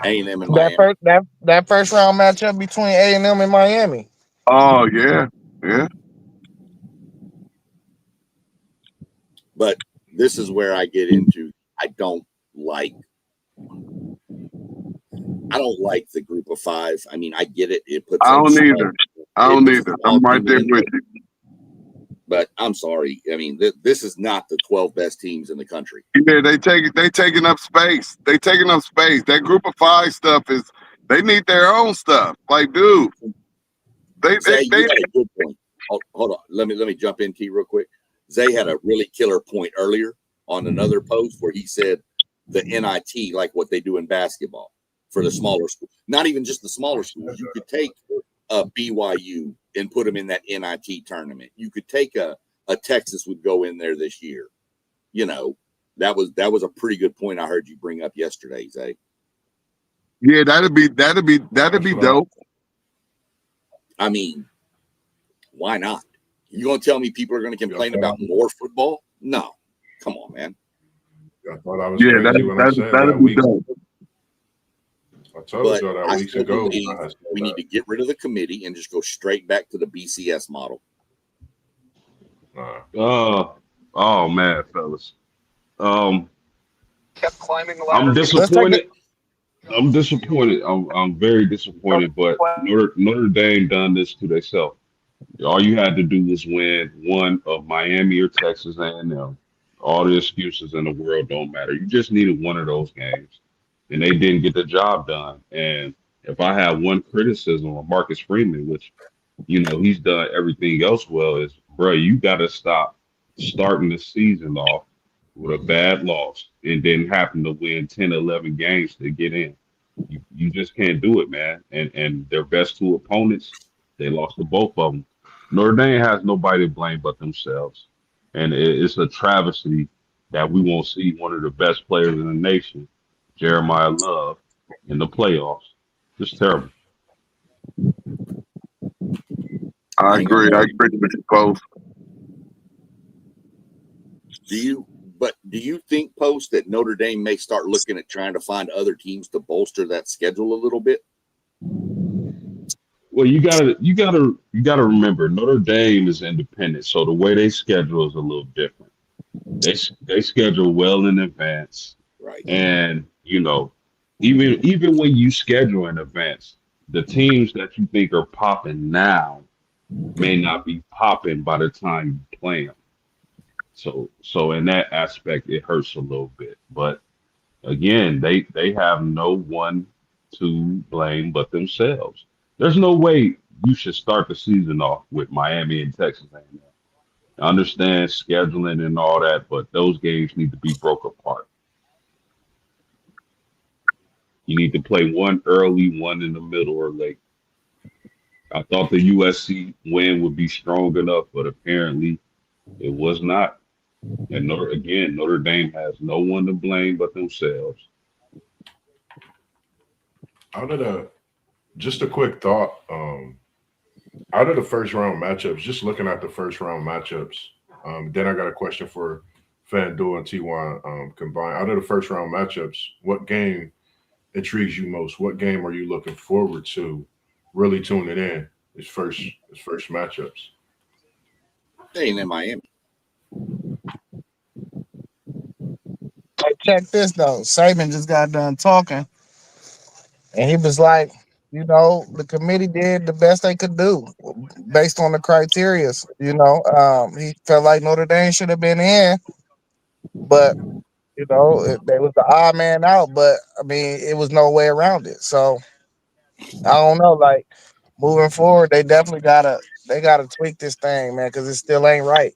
A&M and That Miami. that first round matchup between A&M and Miami. Oh yeah, yeah. But this is where I get into I don't like the group of five. I mean, I get it. It puts I don't a either. I don't either. I'm right there with you. But I'm sorry. I mean, this is not the 12 best teams in the country. Yeah, they taking up space. They taking up space. That group of five stuff they need their own stuff. Like, dude, Zay, you had a good point. Hold on. Let me jump in, T, real quick. Zay had a really killer point earlier on another post where he said the NIT, like what they do in basketball for the smaller schools. Not even just the smaller schools. You could take a BYU and put them in that NIT tournament. You could take a Texas would go in there this year. You know, that was a pretty good point I heard you bring up yesterday, Zay. Yeah, that'd be dope. I mean, why not? You gonna tell me people are gonna complain about more football? No, come on, man. I thought I was crazy when I said that week. dope. I told y'all that weeks ago. Believe we need to get rid of the committee and just go straight back to the BCS model. Oh man, fellas. Kept climbing the ladder. I'm disappointed. I'm very disappointed. But Notre Dame done this to themselves. All you had to do was win one of Miami or Texas A&M. All the excuses in the world don't matter. You just needed one of those games, and they didn't get the job done. And if I have one criticism of Marcus Freeman, which he's done everything else well, is bro, you got to stop starting the season off with a bad loss and then happen to win 10, 11 games to get in. You just can't do it, man. And their best two opponents, they lost to both of them. Notre Dame has nobody to blame but themselves. And it's a travesty that we won't see one of the best players in the nation, Jeremiah Love, in the playoffs. Just terrible. I agree with you, folks. Do you think, Post, that Notre Dame may start looking at trying to find other teams to bolster that schedule a little bit? Well, you gotta remember Notre Dame is independent, so the way they schedule is a little different. They schedule well in advance, right? And even when you schedule in advance, the teams that you think are popping now may not be popping by the time you play them. So in that aspect, it hurts a little bit. But again, they have no one to blame but themselves. There's no way you should start the season off with Miami and Texas A&M. I understand scheduling and all that, but those games need to be broke apart. You need to play one early, one in the middle, or late. I thought the USC win would be strong enough, but apparently it was not. And Notre Dame has no one to blame but themselves. Just a quick thought. Out of the first round matchups, just looking at the first round matchups, then I got a question for FanDuel and T1 combined. Out of the first round matchups, what game intrigues you most? What game are you looking forward to really tuning in? His first matchups. A&M Miami. Hey, check this though. Saban just got done talking, and he was like, the committee did the best they could do based on the criterias. He felt like Notre Dame should have been in, but They was the odd man out, but I mean, it was no way around it. So I don't know. Like moving forward, they gotta tweak this thing, man, because it still ain't right.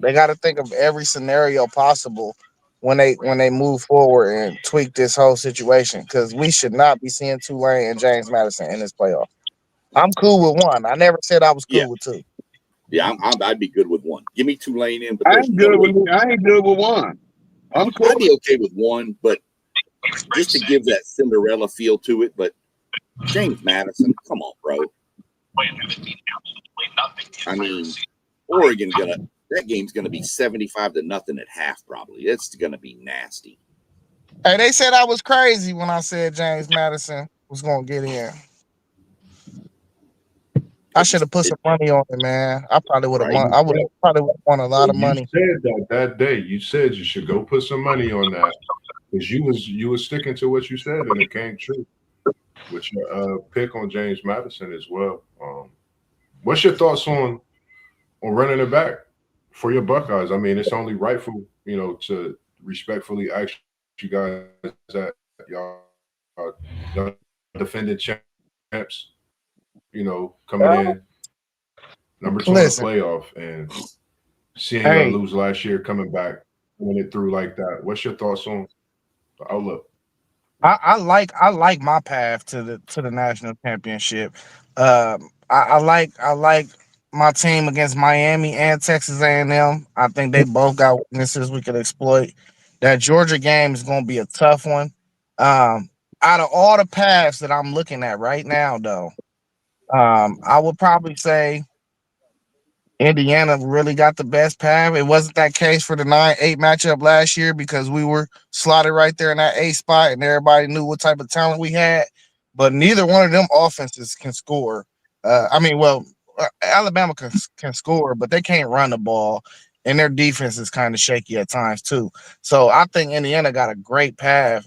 They gotta think of every scenario possible when they move forward and tweak this whole situation. Because we should not be seeing Tulane and James Madison in this playoff. I'm cool with one. I never said I was Yeah, cool with two. yeah, I'd be good with one. Give me Tulane in, but I there's ain't no good way. with I ain't good with one. I'm cool. I'd be okay with one, but just to give that Cinderella feel to it. But James Madison, come on, bro. I mean, that game's gonna be 75-0 at half, probably. It's gonna be nasty. Hey, they said I was crazy when I said James Madison was gonna get in. I should have put some money on it, man. I probably would have Right. won. I would have probably won a lot of You money. said that day. You said you should go put some money on that because you was sticking to what you said, and it came true with your pick on James Madison as well. What's your thoughts on running it back for your Buckeyes? I mean, it's only rightful, to respectfully ask you guys that y'all defending champs, coming in number 2 in the Listen, playoff and seeing y'all hey, lose last year, coming back, winning it through like that. What's your thoughts on the outlook? I like my path to the national championship. I like my team against Miami and Texas A&M. I think they both got weaknesses we could exploit. That Georgia game is going to be a tough one. Out of all the paths that I'm looking at right now, though, I would probably say Indiana really got the best path. It wasn't that case for the 9-8 matchup last year because we were slotted right there in that A spot and everybody knew what type of talent we had. But neither one of them offenses can score. Alabama can score, but they can't run the ball, and their defense is kind of shaky at times too. So I think Indiana got a great path,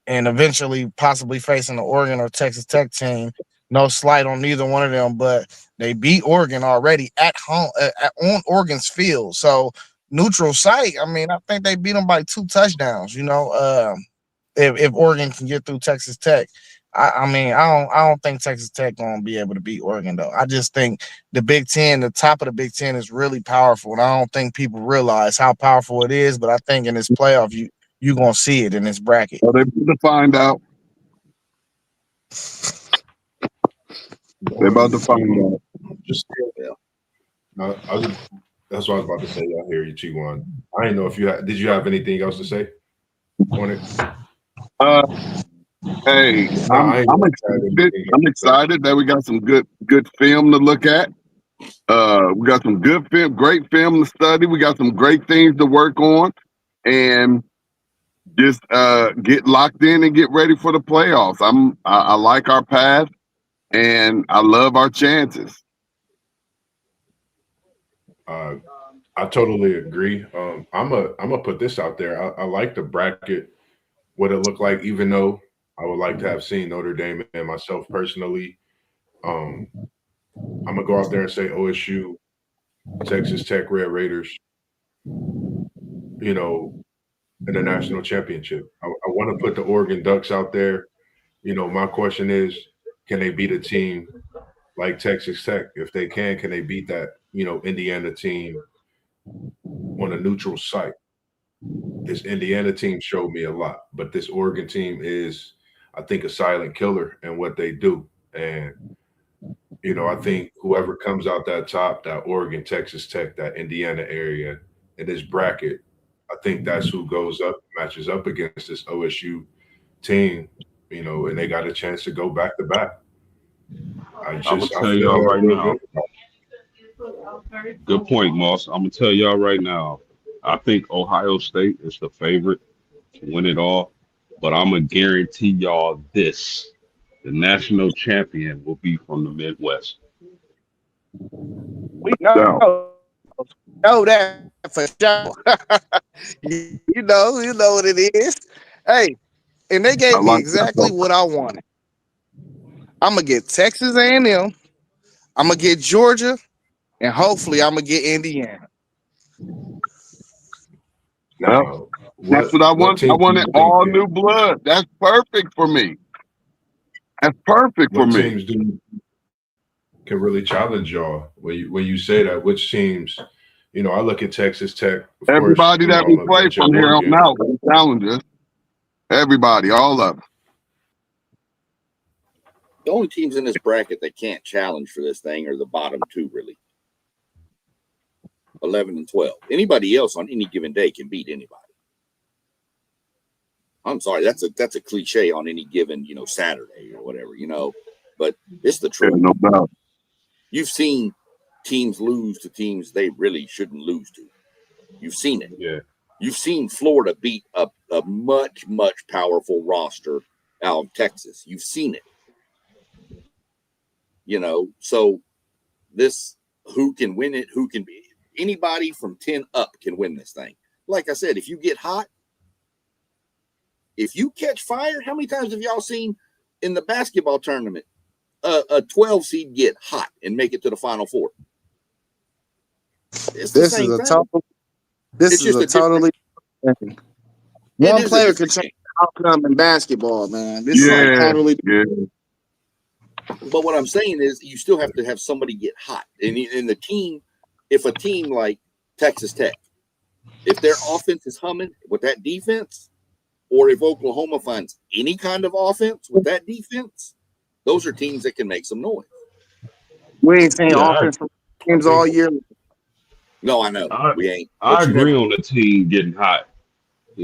and eventually possibly facing the Oregon or Texas Tech team. No slight on neither one of them, but they beat Oregon already at home on Oregon's field. So neutral site. I mean, I think they beat them by 2 touchdowns. If Oregon can get through Texas Tech. I don't think Texas Tech gonna be able to beat Oregon though. I just think the top of the Big Ten is really powerful, and I don't think people realize how powerful it is. But I think in this playoff, you gonna see it in this bracket. So they about to find out. They're about to find out. Just that's what I was about to say. I hear you, T1. I didn't know if did you have anything else to say on it? Hey, No, I ain't I'm gonna excited. I'm excited that we got some good film to look at. We got some good film, great film to study. We got some great things to work on, and just get locked in and get ready for the playoffs. I like our path, and I love our chances. I totally agree. I'm gonna put this out there. I like the bracket, what it looked like, even though I would like to have seen Notre Dame and myself personally. I'm gonna go out there and say OSU, Texas Tech, Red Raiders, in the national championship. I want to put the Oregon Ducks out there. My question is, can they beat a team like Texas Tech? If they can they beat that, Indiana team on a neutral site? This Indiana team showed me a lot, but this Oregon team is, I think, a silent killer in what they do. And, I think whoever comes out that top, that Oregon, Texas Tech, that Indiana area in this bracket, I think that's who matches up against this OSU team, and they got a chance to go back to back. I'm gonna tell y'all right now. Good point, Moss. I'm gonna tell y'all right now. I think Ohio State is the favorite to win it all, but I'm gonna guarantee y'all this: the national champion will be from the Midwest. We know that for sure. you know what it is. Hey, and they gave me exactly what I wanted. I'm gonna get Texas A&M. I'm gonna get Georgia, and hopefully I'm gonna get Indiana. Now, That's what I want. I team do wanted you all think new blood. That's perfect for me. That's perfect for what me. teams can really challenge y'all when you say that? Which teams? You know, I look at Texas Tech. Of course, Everybody you know, that we I'm gonna play mention from here on Oregon. out, we challenges. Everybody, all of them. The only teams in this bracket that can't challenge for this thing are the bottom two, really. 11 and 12. Anybody else on any given day can beat anybody. I'm sorry, that's a cliche on any given, Saturday or whatever, but it's the Yeah, truth. no doubt. You've seen teams lose to teams they really shouldn't lose to. You've seen it. Yeah. You've seen Florida beat a much, much powerful roster out of Texas. You've seen it. So this, who can win it, who can be, anybody from 10 up can win this thing. Like I said, if you get hot, if you catch fire, how many times have y'all seen in the basketball tournament a 12 seed get hot and make it to the Final Four? It's the same thing. This It's is just a totally thing. One is a player different can change the outcome in basketball, man. This Yeah, is totally yeah. But what I'm saying is you still have to have somebody get hot. And in the team, if a team like Texas Tech, if their offense is humming with that defense, or if Oklahoma finds any kind of offense with that defense, those are teams that can make some noise. we ain't seen Yeah, offense from I teams think- all year. No, I know. We ain't. I But you agree never- on the team getting hot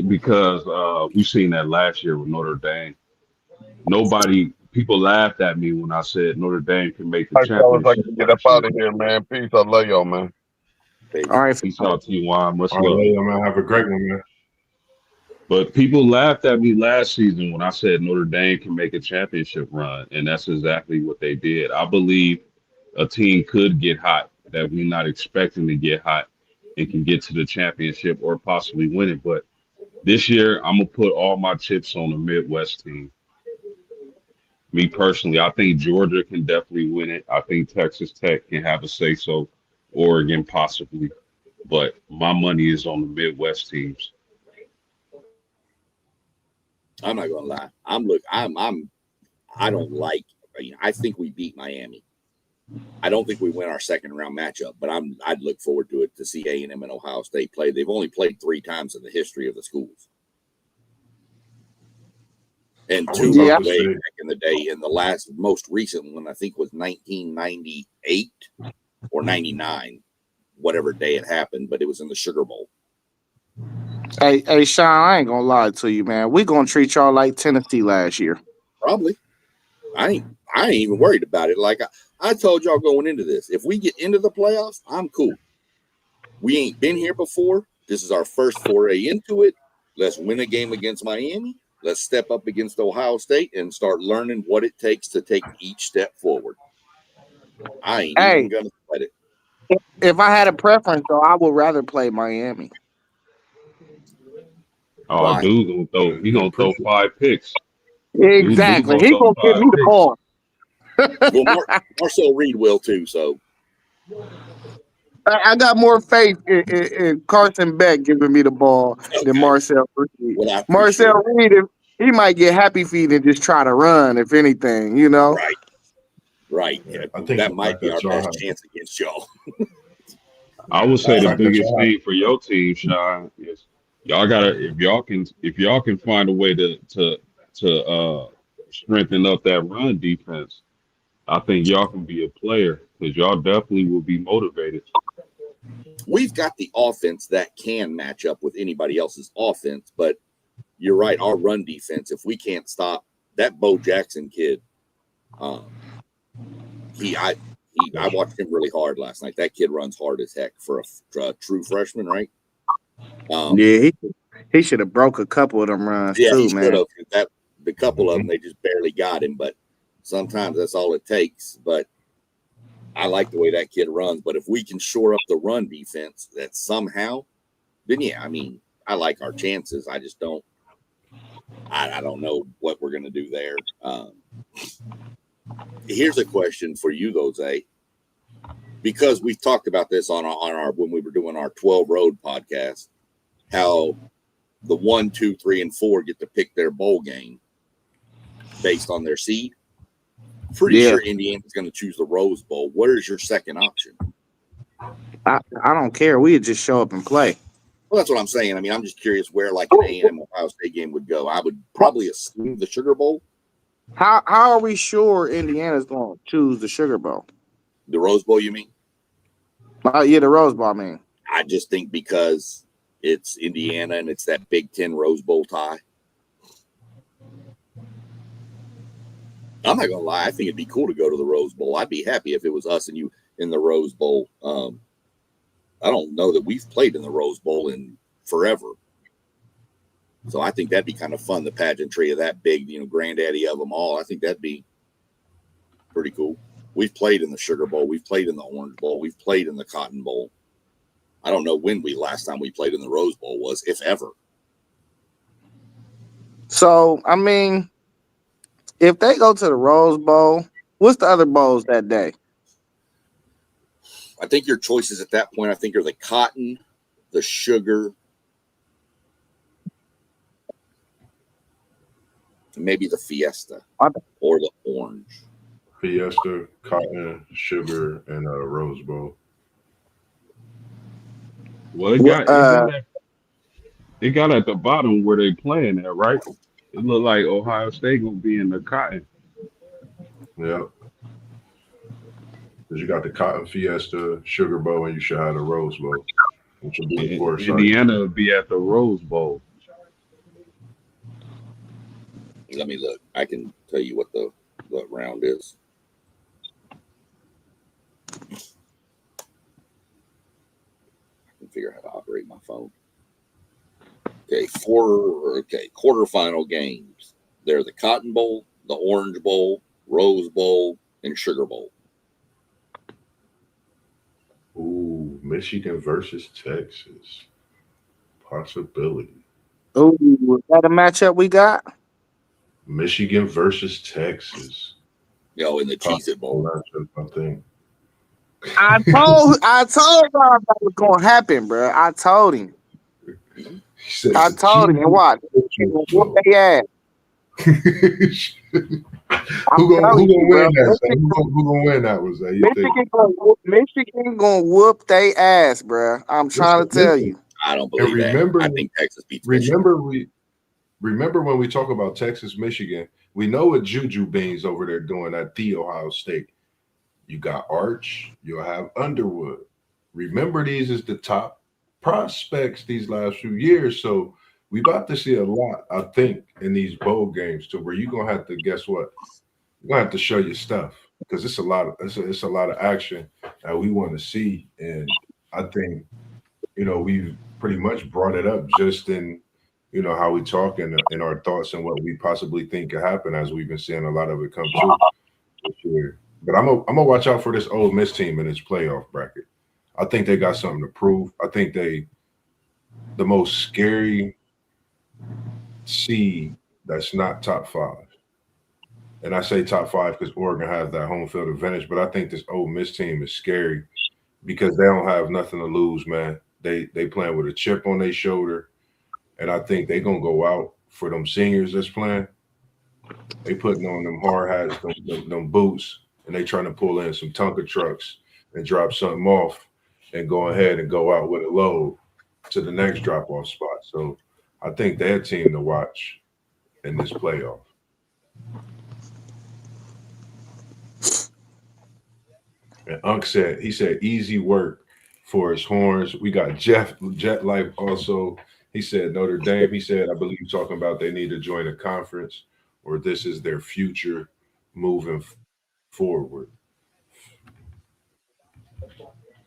because we've seen that last year with Notre Dame. People laughed at me when I said Notre Dame can make the All right, fellas, I championship. can get up out of here, man. Peace. I love y'all, man. All right, Peace out, T.Y. Much All right, love. yeah, man. Have a great one, man. But people laughed at me last season when I said Notre Dame can make a championship run, and that's exactly what they did. I believe a team could get hot that we're not expecting to get hot and can get to the championship or possibly win it. But this year, I'm going to put all my chips on the Midwest team. Me personally, I think Georgia can definitely win it. I think Texas Tech can have a say-so, Oregon possibly. But my money is on the Midwest teams. I'm not gonna lie. I think we beat Miami. I don't think we win our second round matchup, but I'd look forward to it to see A&M and Ohio State play. They've only played 3 times in the history of the schools. And 2 Yeah. way back in the day. And the most recent one, I think, was 1998 or 99, whatever day it happened, but it was in the Sugar Bowl. Hey, Sean, I ain't gonna lie to you, man. We gonna treat y'all like Tennessee last year. Probably. I ain't even worried about it. Like I told y'all going into this, if we get into the playoffs, I'm cool. We ain't been here before. This is our first foray into it. Let's win a game against Miami. Let's step up against Ohio State and start learning what it takes to take each step forward. I ain't even gonna sweat it. If I had a preference, though, I would rather play Miami. Oh, Why? dude, he gonna throw 5 picks. Exactly. Dude He gonna give me the ball. Well, Marcel Reed will too. So I got more faith in Carson Beck giving me the ball than Marcel Reed. well, Marcel Reed, he might get happy feet and just try to run, if anything, you know. Right. Yeah, Yeah, I think that the might fact be that our y'all best have- chance against y'all. I would say the fact that biggest y'all- thing for your team, Sean, is y'all gotta if y'all can find a way to strengthen up that run defense. I think y'all can be a player because y'all definitely will be motivated. We've got the offense that can match up with anybody else's offense, but you're right. Our run defense, if we can't stop that Bo Jackson kid, I watched him really hard last night. That kid runs hard as heck for a true freshman, right? Yeah, he should have broke a couple of them runs Yeah, he too, man. should have. The couple of them, they just barely got him, but sometimes that's all it takes. But I like the way that kid runs. But if we can shore up the run defense that somehow, then yeah, I mean, I like our chances. I just don't. I don't know what we're gonna do there. Here's a question for you, though, Zay, because we've talked about this on our when we were doing our 12 Road podcast, how the 1, 2, 3, and 4 get to pick their bowl game based on their seed. Pretty sure Indiana's going to choose the Rose Bowl. What is your second option? I don't care. We just show up and play. Well, that's what I'm saying. I mean, I'm just curious where like an A&M Ohio State game would go. I would probably assume the Sugar Bowl. How are we sure Indiana's going to choose the Sugar Bowl? The Rose Bowl, you mean? Yeah, the Rose Bowl, I mean. I just think because it's Indiana and it's that Big Ten Rose Bowl tie. I'm not gonna lie. I think it'd be cool to go to the Rose Bowl. I'd be happy if it was us and you in the Rose Bowl. I don't know that we've played in the Rose Bowl in forever, so I think that'd be kind of fun. The pageantry of that big, granddaddy of them all. I think that'd be pretty cool. We've played in the Sugar Bowl. We've played in the Orange Bowl. We've played in the Cotton Bowl. I don't know when last time we played in the Rose Bowl was, if ever. So, I mean, if they go to the Rose Bowl, what's the other bowls that day? I think your choices at that point, I think, are the Cotton, the Sugar, maybe the Fiesta or the Orange. Fiesta, Cotton, Sugar, and Rose Bowl. Well, it got at the bottom where they playing at, right? It looked like Ohio State gonna be in the Cotton. Yeah. Because you got the Cotton Fiesta, Sugar Bowl, and you should have the Rose Bowl, which will be the fourth. Indiana will be at the Rose Bowl. Let me look. I can tell you what round is. I can figure out how to operate my phone. Okay, quarterfinal games. They're the Cotton Bowl, the Orange Bowl, Rose Bowl, and Sugar Bowl. Ooh, Michigan versus Texas. Possibility. Ooh, is that a matchup we got? Michigan versus Texas. In the Cheez-It Bowl. I think. I told Rob that was gonna happen, bro. I told him. I told him. And watch, whoop their ass. Who gonna win that? Who gonna win that? Was that? Michigan gonna whoop their ass, bro. I'm trying to tell you. I don't believe that. I think Texas beats Michigan. Remember when we talk about Texas, Michigan, we know what Juju Beans over there doing at the Ohio State. You got Arch, you'll have Underwood. Remember, these is the top prospects these last few years. So we about to see a lot, I think, in these bowl games to where you're gonna have to guess what? You're gonna have to show your stuff because it's a lot of action that we want to see. And I think, we've pretty much brought it up just in how we talk and in our thoughts and what we possibly think could happen as we've been seeing a lot of it come true this year. But I'm gonna watch out for this Ole Miss team in this playoff bracket. I think they got something to prove. I think the most scary seed that's not top 5. And I say top 5 because Oregon has that home field advantage. But I think this Ole Miss team is scary because they don't have nothing to lose, man. They playing with a chip on their shoulder. And I think they're going to go out for them seniors that's playing. They putting on them hard hats, them boots, and they trying to pull in some Tonka trucks and drop something off and go ahead and go out with a load to the next drop-off spot. So I think they're a team to watch in this playoff. And Unc said, easy work for his horns. We got Jet Life also. He said Notre Dame. He said, I believe you're talking about they need to join a conference or this is their future moving forward.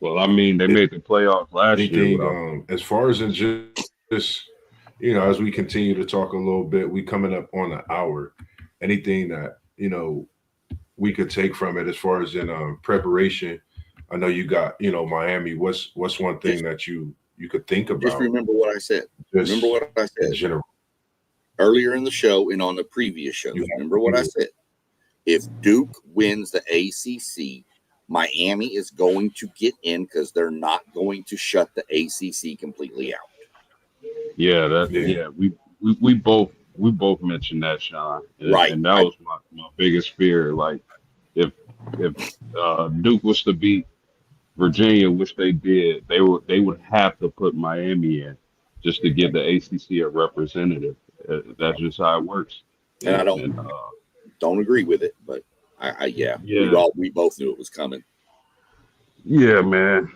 Well, I mean, they made the playoffs last year. As far as in just, as we continue to talk a little bit, we coming up on an hour. Anything that, we could take from it as far as in preparation. I know you got, Miami. What's one thing that you could think about? Just remember what I said. Remember what I said earlier in the show and on the previous show. Remember what I said. If Duke wins the ACC, Miami is going to get in because they're not going to shut the ACC completely out. Yeah. We both mentioned that, Sean, Right. and that was my biggest fear. Like if Duke was to beat Virginia, which they did, they would have to put Miami in just to give the ACC a representative. That's just how it works. And I And don't agree with it, but yeah, yeah, we both knew it was coming. yeah, man,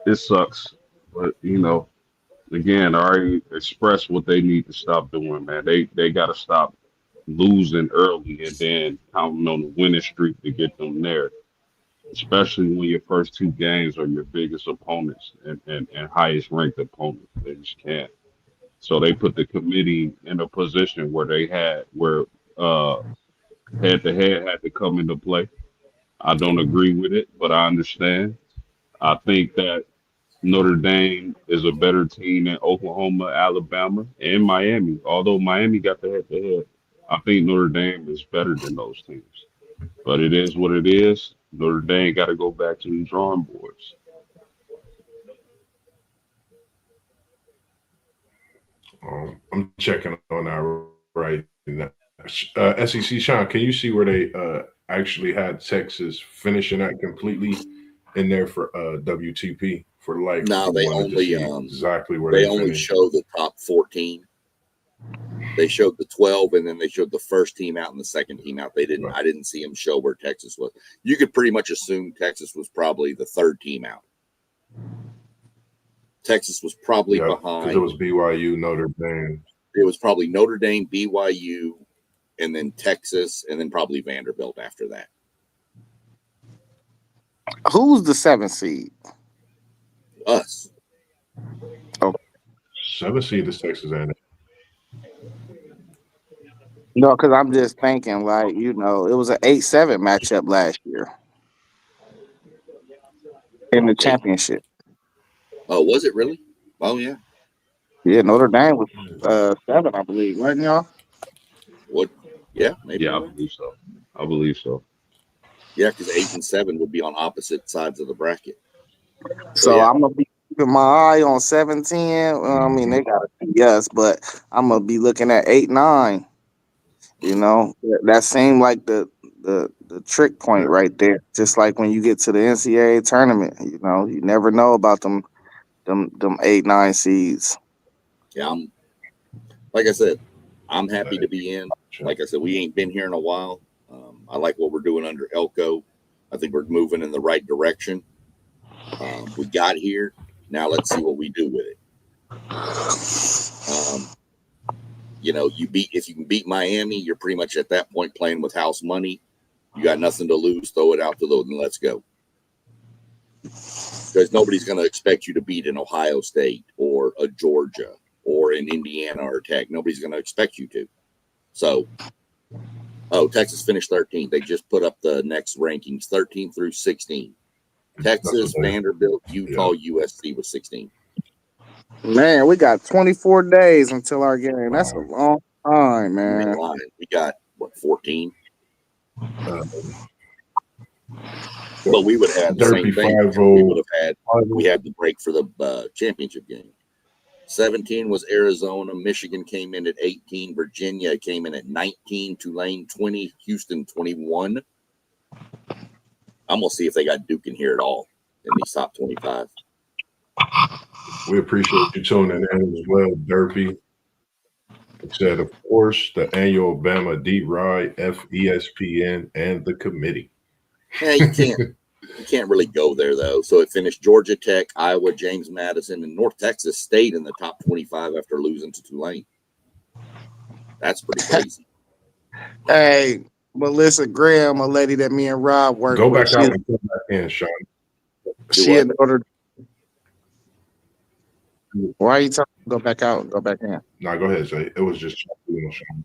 it sucks, but again, I already expressed what they need to stop doing, man. They got to stop losing early and then counting on the winning streak to get them there. Especially when your first two games are your biggest opponents and highest ranked opponents. They just can't. So they put the committee in a position where uh head to head had to come into play. I don't agree with it, but I understand. I think that Notre Dame is a better team than Oklahoma, Alabama, and Miami. Although Miami got the head to head, I think Notre Dame is better than those teams. But it is what it is. Notre Dame got to go back to the drawing boards. I'm checking on that right now. SEC, Sean, can you see where they actually had Texas finishing that completely in there for WTP for like? No, they only exactly where they they only finished. show the top 14. They showed the 12, and then they showed the first team out and the second team out. They didn't. Right. I didn't see them show where Texas was. You could pretty much assume Texas was probably the third team out. Texas was probably behind. Because it was BYU, Notre Dame. It was probably Notre Dame, BYU, and then Texas, and then probably Vanderbilt after that. Who's the 7th seed? Us. 7th seed is Texas A&M. No, because I'm just thinking, like, it was an 8-7 matchup last year in the championship. Oh, was it really? Oh, yeah. Yeah, Notre Dame was 7, I believe, wasn't y'all? What? Yeah, maybe. Yeah, I believe so. Yeah, because 8 and 7 would be on opposite sides of the bracket. So yeah. I'm gonna be keeping my eye on 7-10. I mean, they gotta see us, but I'm gonna be looking at 8-9. That seemed like the trick point right there. Just like when you get to the NCAA tournament, you never know about them 8-9 seeds. Yeah, like I said, I'm happy to be in. Like I said, we ain't been here in a while. I like what we're doing under Elko. I think we're moving in the right direction. We got here. Now let's see what we do with it. If you can beat Miami, you're pretty much at that point playing with house money. You got nothing to lose. Throw it out the load and let's go. Because nobody's going to expect you to beat an Ohio State or a Georgia or an Indiana or Tech. Nobody's going to expect you to. So, Texas finished 13th. They just put up the next rankings, 13 through 16. Texas, Vanderbilt, Utah, USC was 16. Man, we got 24 days until our game. That's a long time, man. We got, 14? But we would have the same thing. We had the break for the championship game. 17 was Arizona. Michigan came in at 18. Virginia came in at 19. Tulane 20. Houston 21. I'm going to see if they got Duke in here at all in these top 25. We appreciate you tuning in as well, Derpy. It said, of course, the annual Bama Deep Ride, FESPN, and the committee. Yeah, you can't really go there, though. So it finished Georgia Tech, Iowa, James Madison, and North Texas stayed in the top 25 after losing to Tulane. That's pretty crazy. Hey, Melissa Graham, a lady that me and Rob work with. Go back out and come back in, Sean. She had ordered. Why are you talking? Go back out and go back in. No, go ahead, Jay. It was just choppy, Sean.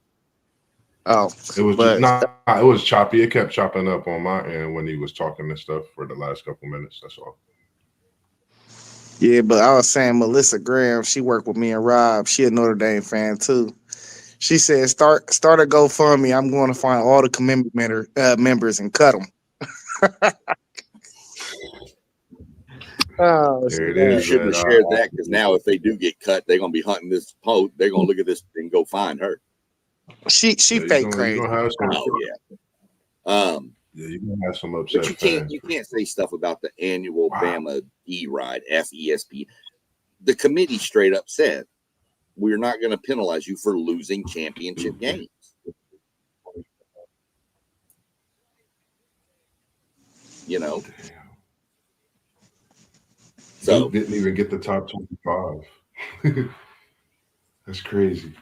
Oh, it was it was choppy. It kept chopping up on my end when he was talking and stuff for the last couple minutes. That's all. Yeah, but I was saying Melissa Graham, she worked with me and Rob. She a Notre Dame fan too. She said, start a GoFundMe. I'm going to find all the committee members and cut them. Oh, There it You is, shouldn't man. have shared that because now if they do get cut, they're gonna be hunting this post. They're gonna look at this and go find her. she Yeah, fake you're crazy. gonna have some. Oh yeah. Yeah, you're gonna have some But upset fans. you can't say stuff about the annual Wow. Bama E-Ride, FESP. The committee straight up said, we're not going to penalize you for losing championship games. You know? So Duke didn't even get the top 25. That's crazy.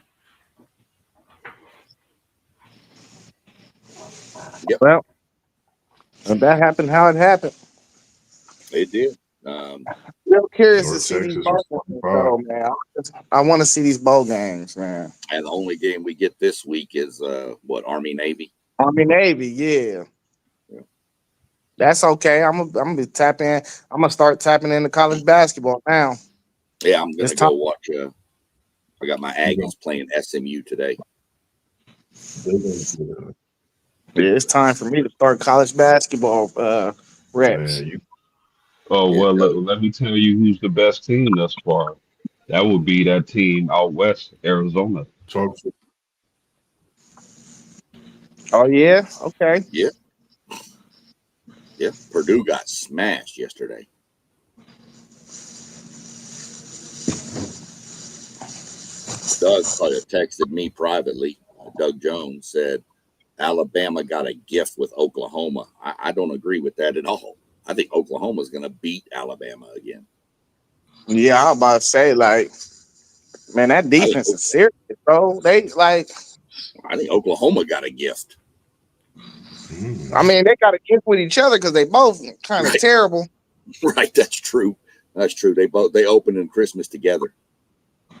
Well, if that happened, how it happened. it did. Real curious to North see these Texas bowl was games, 25. though, man. I want to see these bowl games, man. And the only game we get this week is Army Navy. Army Navy, yeah. Yeah. That's okay. I'm gonna be tapping. I'm gonna start tapping into college basketball now. Yeah, I'm gonna It's go time. watch. I got my Aggies playing SMU today. Yeah, it's time for me to start college basketball reps. Man, Oh, Yeah, well, no. let me tell you who's the best team thus far. That would be that team out west, Arizona. talk to Oh yeah, okay. Yeah, Purdue got smashed yesterday. Doug texted me privately. Doug Jones said Alabama got a gift with Oklahoma. I don't agree with that at all. I think Oklahoma's going to beat Alabama again. Yeah, I was about to say, like, man, that defense is serious, bro. They like, I think Oklahoma got a gift. I mean, they got to get with each other because they both kind of Right. terrible. Right, that's true. That's true. They open in Christmas together.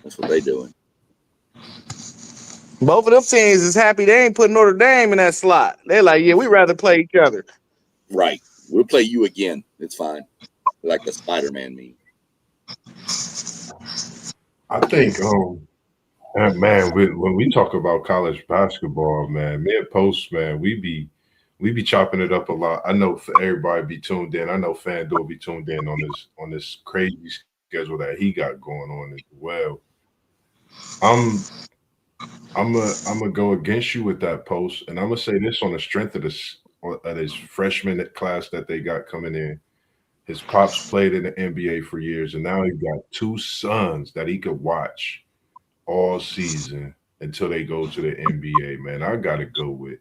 That's what they doing. Both of them teams is happy they ain't putting Notre Dame in that slot. They're like, yeah, we'd rather play each other. Right. We'll play you again. It's fine. Like the Spider-Man meme. I think, man, when we talk about college basketball, man, me and Post, man, we be chopping it up a lot. I know for everybody be tuned in. I know FanDuel be tuned in on this crazy schedule that he got going on as well. I'm gonna go against you with that, Post, and I'm gonna say this on the strength of this freshman class that they got coming in. His pops played in the NBA for years, and now he got two sons that he could watch all season until they go to the NBA. Man, I gotta go with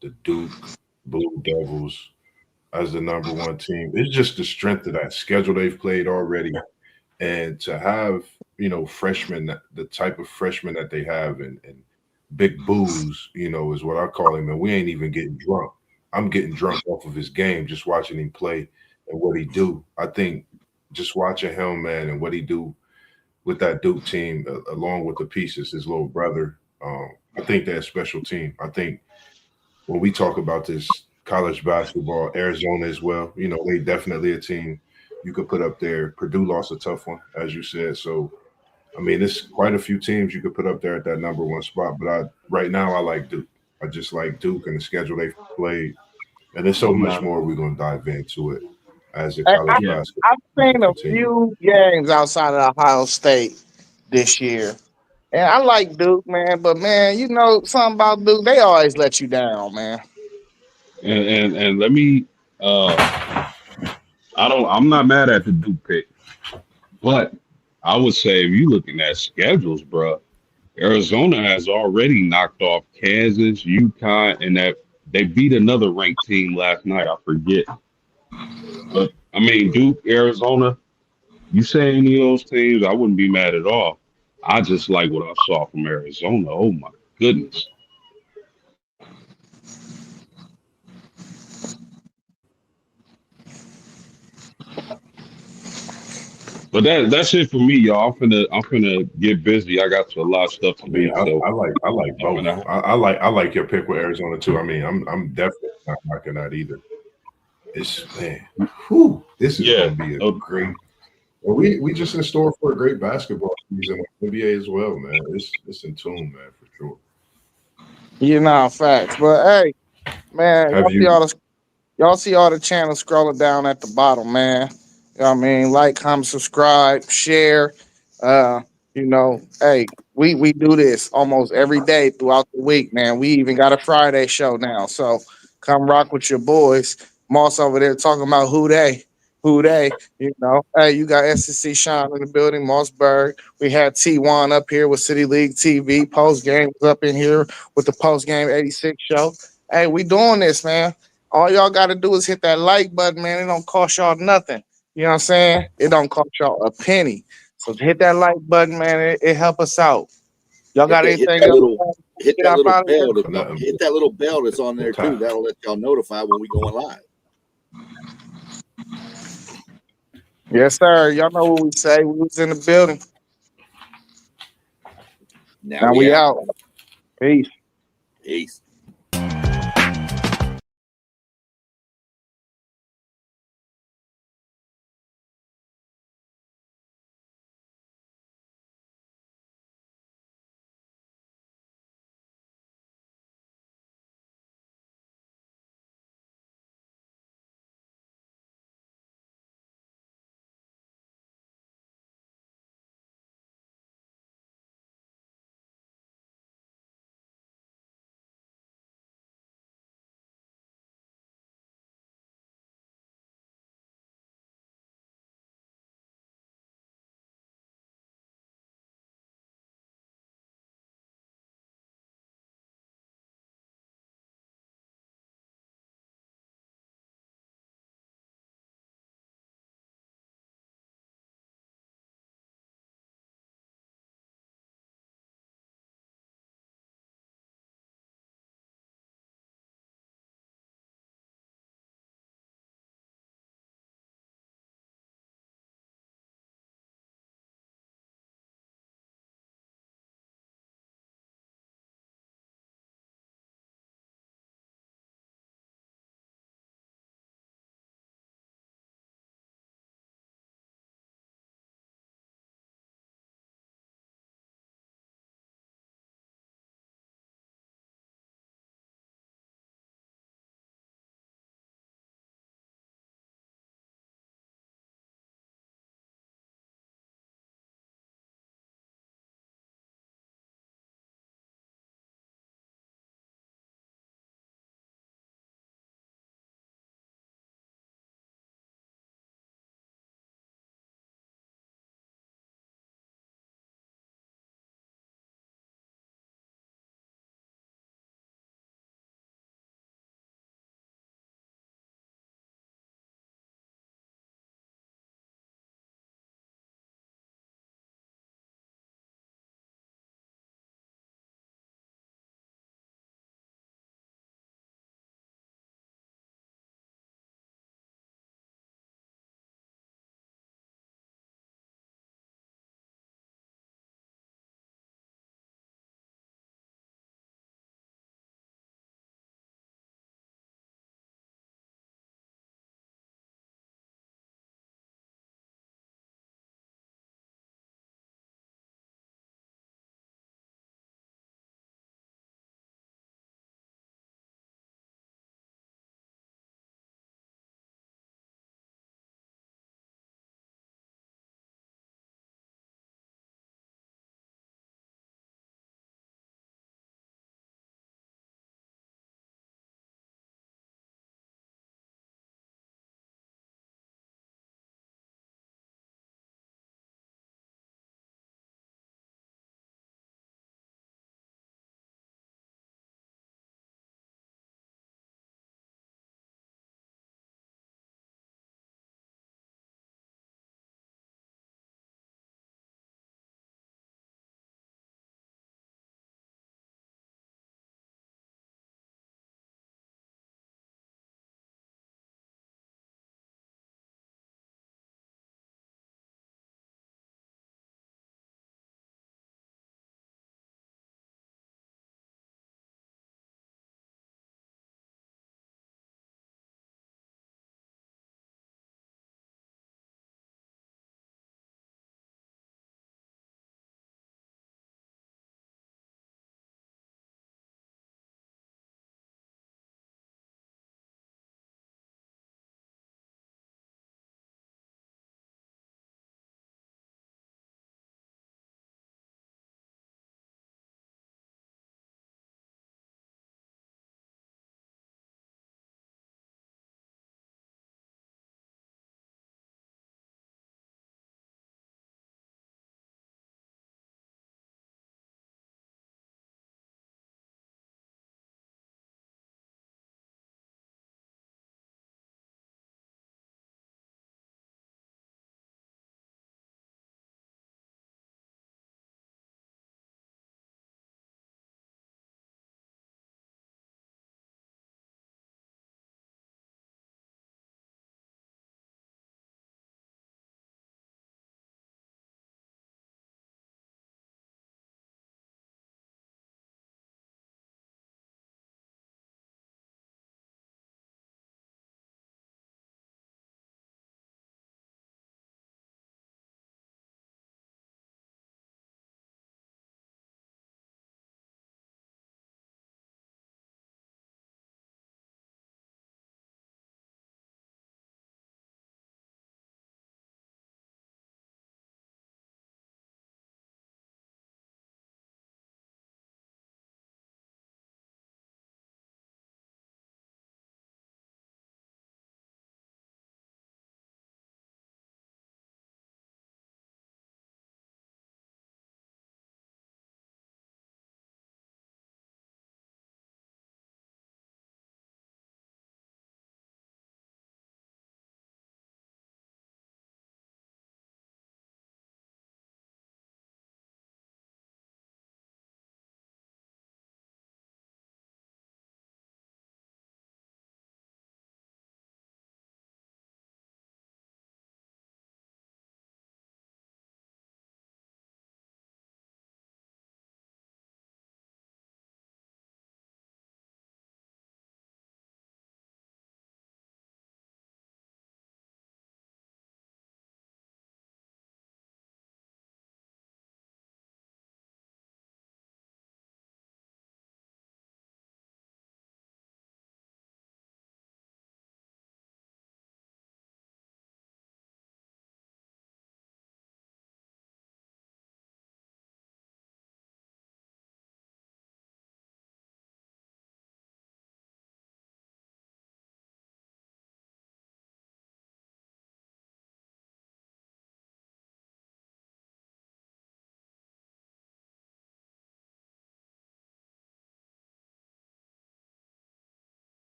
the Duke Blue Devils as the #1 team. It's just the strength of that schedule they've played already, and to have freshmen, the type of freshmen that they have, and Big Booze, is what I call him, and we ain't even getting drunk. I'm getting drunk off of his game, just watching him play and what he do. I think just watching him, man, and what he do with that Duke team, along with the pieces, his little brother, I think they're a special team. I think when we talk about this college basketball, Arizona as well, they definitely a team you could put up there. Purdue lost a tough one, as you said. So, I mean, there's quite a few teams you could put up there at that #1 spot. But right now, I like Duke. I just like Duke and the schedule they've played. And there's so much more we're going to dive into it as a college basketball. I've seen a few games outside of Ohio State this year. And I like Duke, man. But, man, something about Duke, they always let you down, man. And let me I'm not mad at the Duke pick, but I would say if you looking at schedules, bro, Arizona has already knocked off Kansas, UConn, and that they beat another ranked team last night. I forget. But I mean, Duke, Arizona, you say any of those teams, I wouldn't be mad at all. I just like what I saw from Arizona. Oh my goodness. But that's it for me, y'all. I'm finna get busy. I got a lot of stuff to do. I like both. I like your pick with Arizona too. I mean, I'm definitely not knocking that either. This is gonna be a great. Well, we just in store for a great basketball season, NBA as well, man. It's in tune, man, for sure. Facts. But hey, man, y'all see all the channels scrolling down at the bottom, man. You know what I mean? Like, comment, subscribe, share. Uh, hey, we do this almost every day throughout the week, man. We even got a Friday show now. So come rock with your boys. Moss over there talking about who they, Hey, you got SEC Sean in the building, Mossberg. We had T1 up here with City League TV. Post game was up in here with the Post Game 86 show. Hey, we doing this, man. All y'all got to do is hit that like button, man. It don't cost y'all nothing. You know what I'm saying? It don't cost y'all a penny. So hit that like button, man. It help us out. Y'all got Hit anything that else? hit Get that up little out of here? bell. Nothing. Hit that little bell that's on there too. Okay. That'll let y'all notify when we going live. Yes, sir. Y'all know what we say. We was in the building. Now Now we we out. out. Peace. Peace.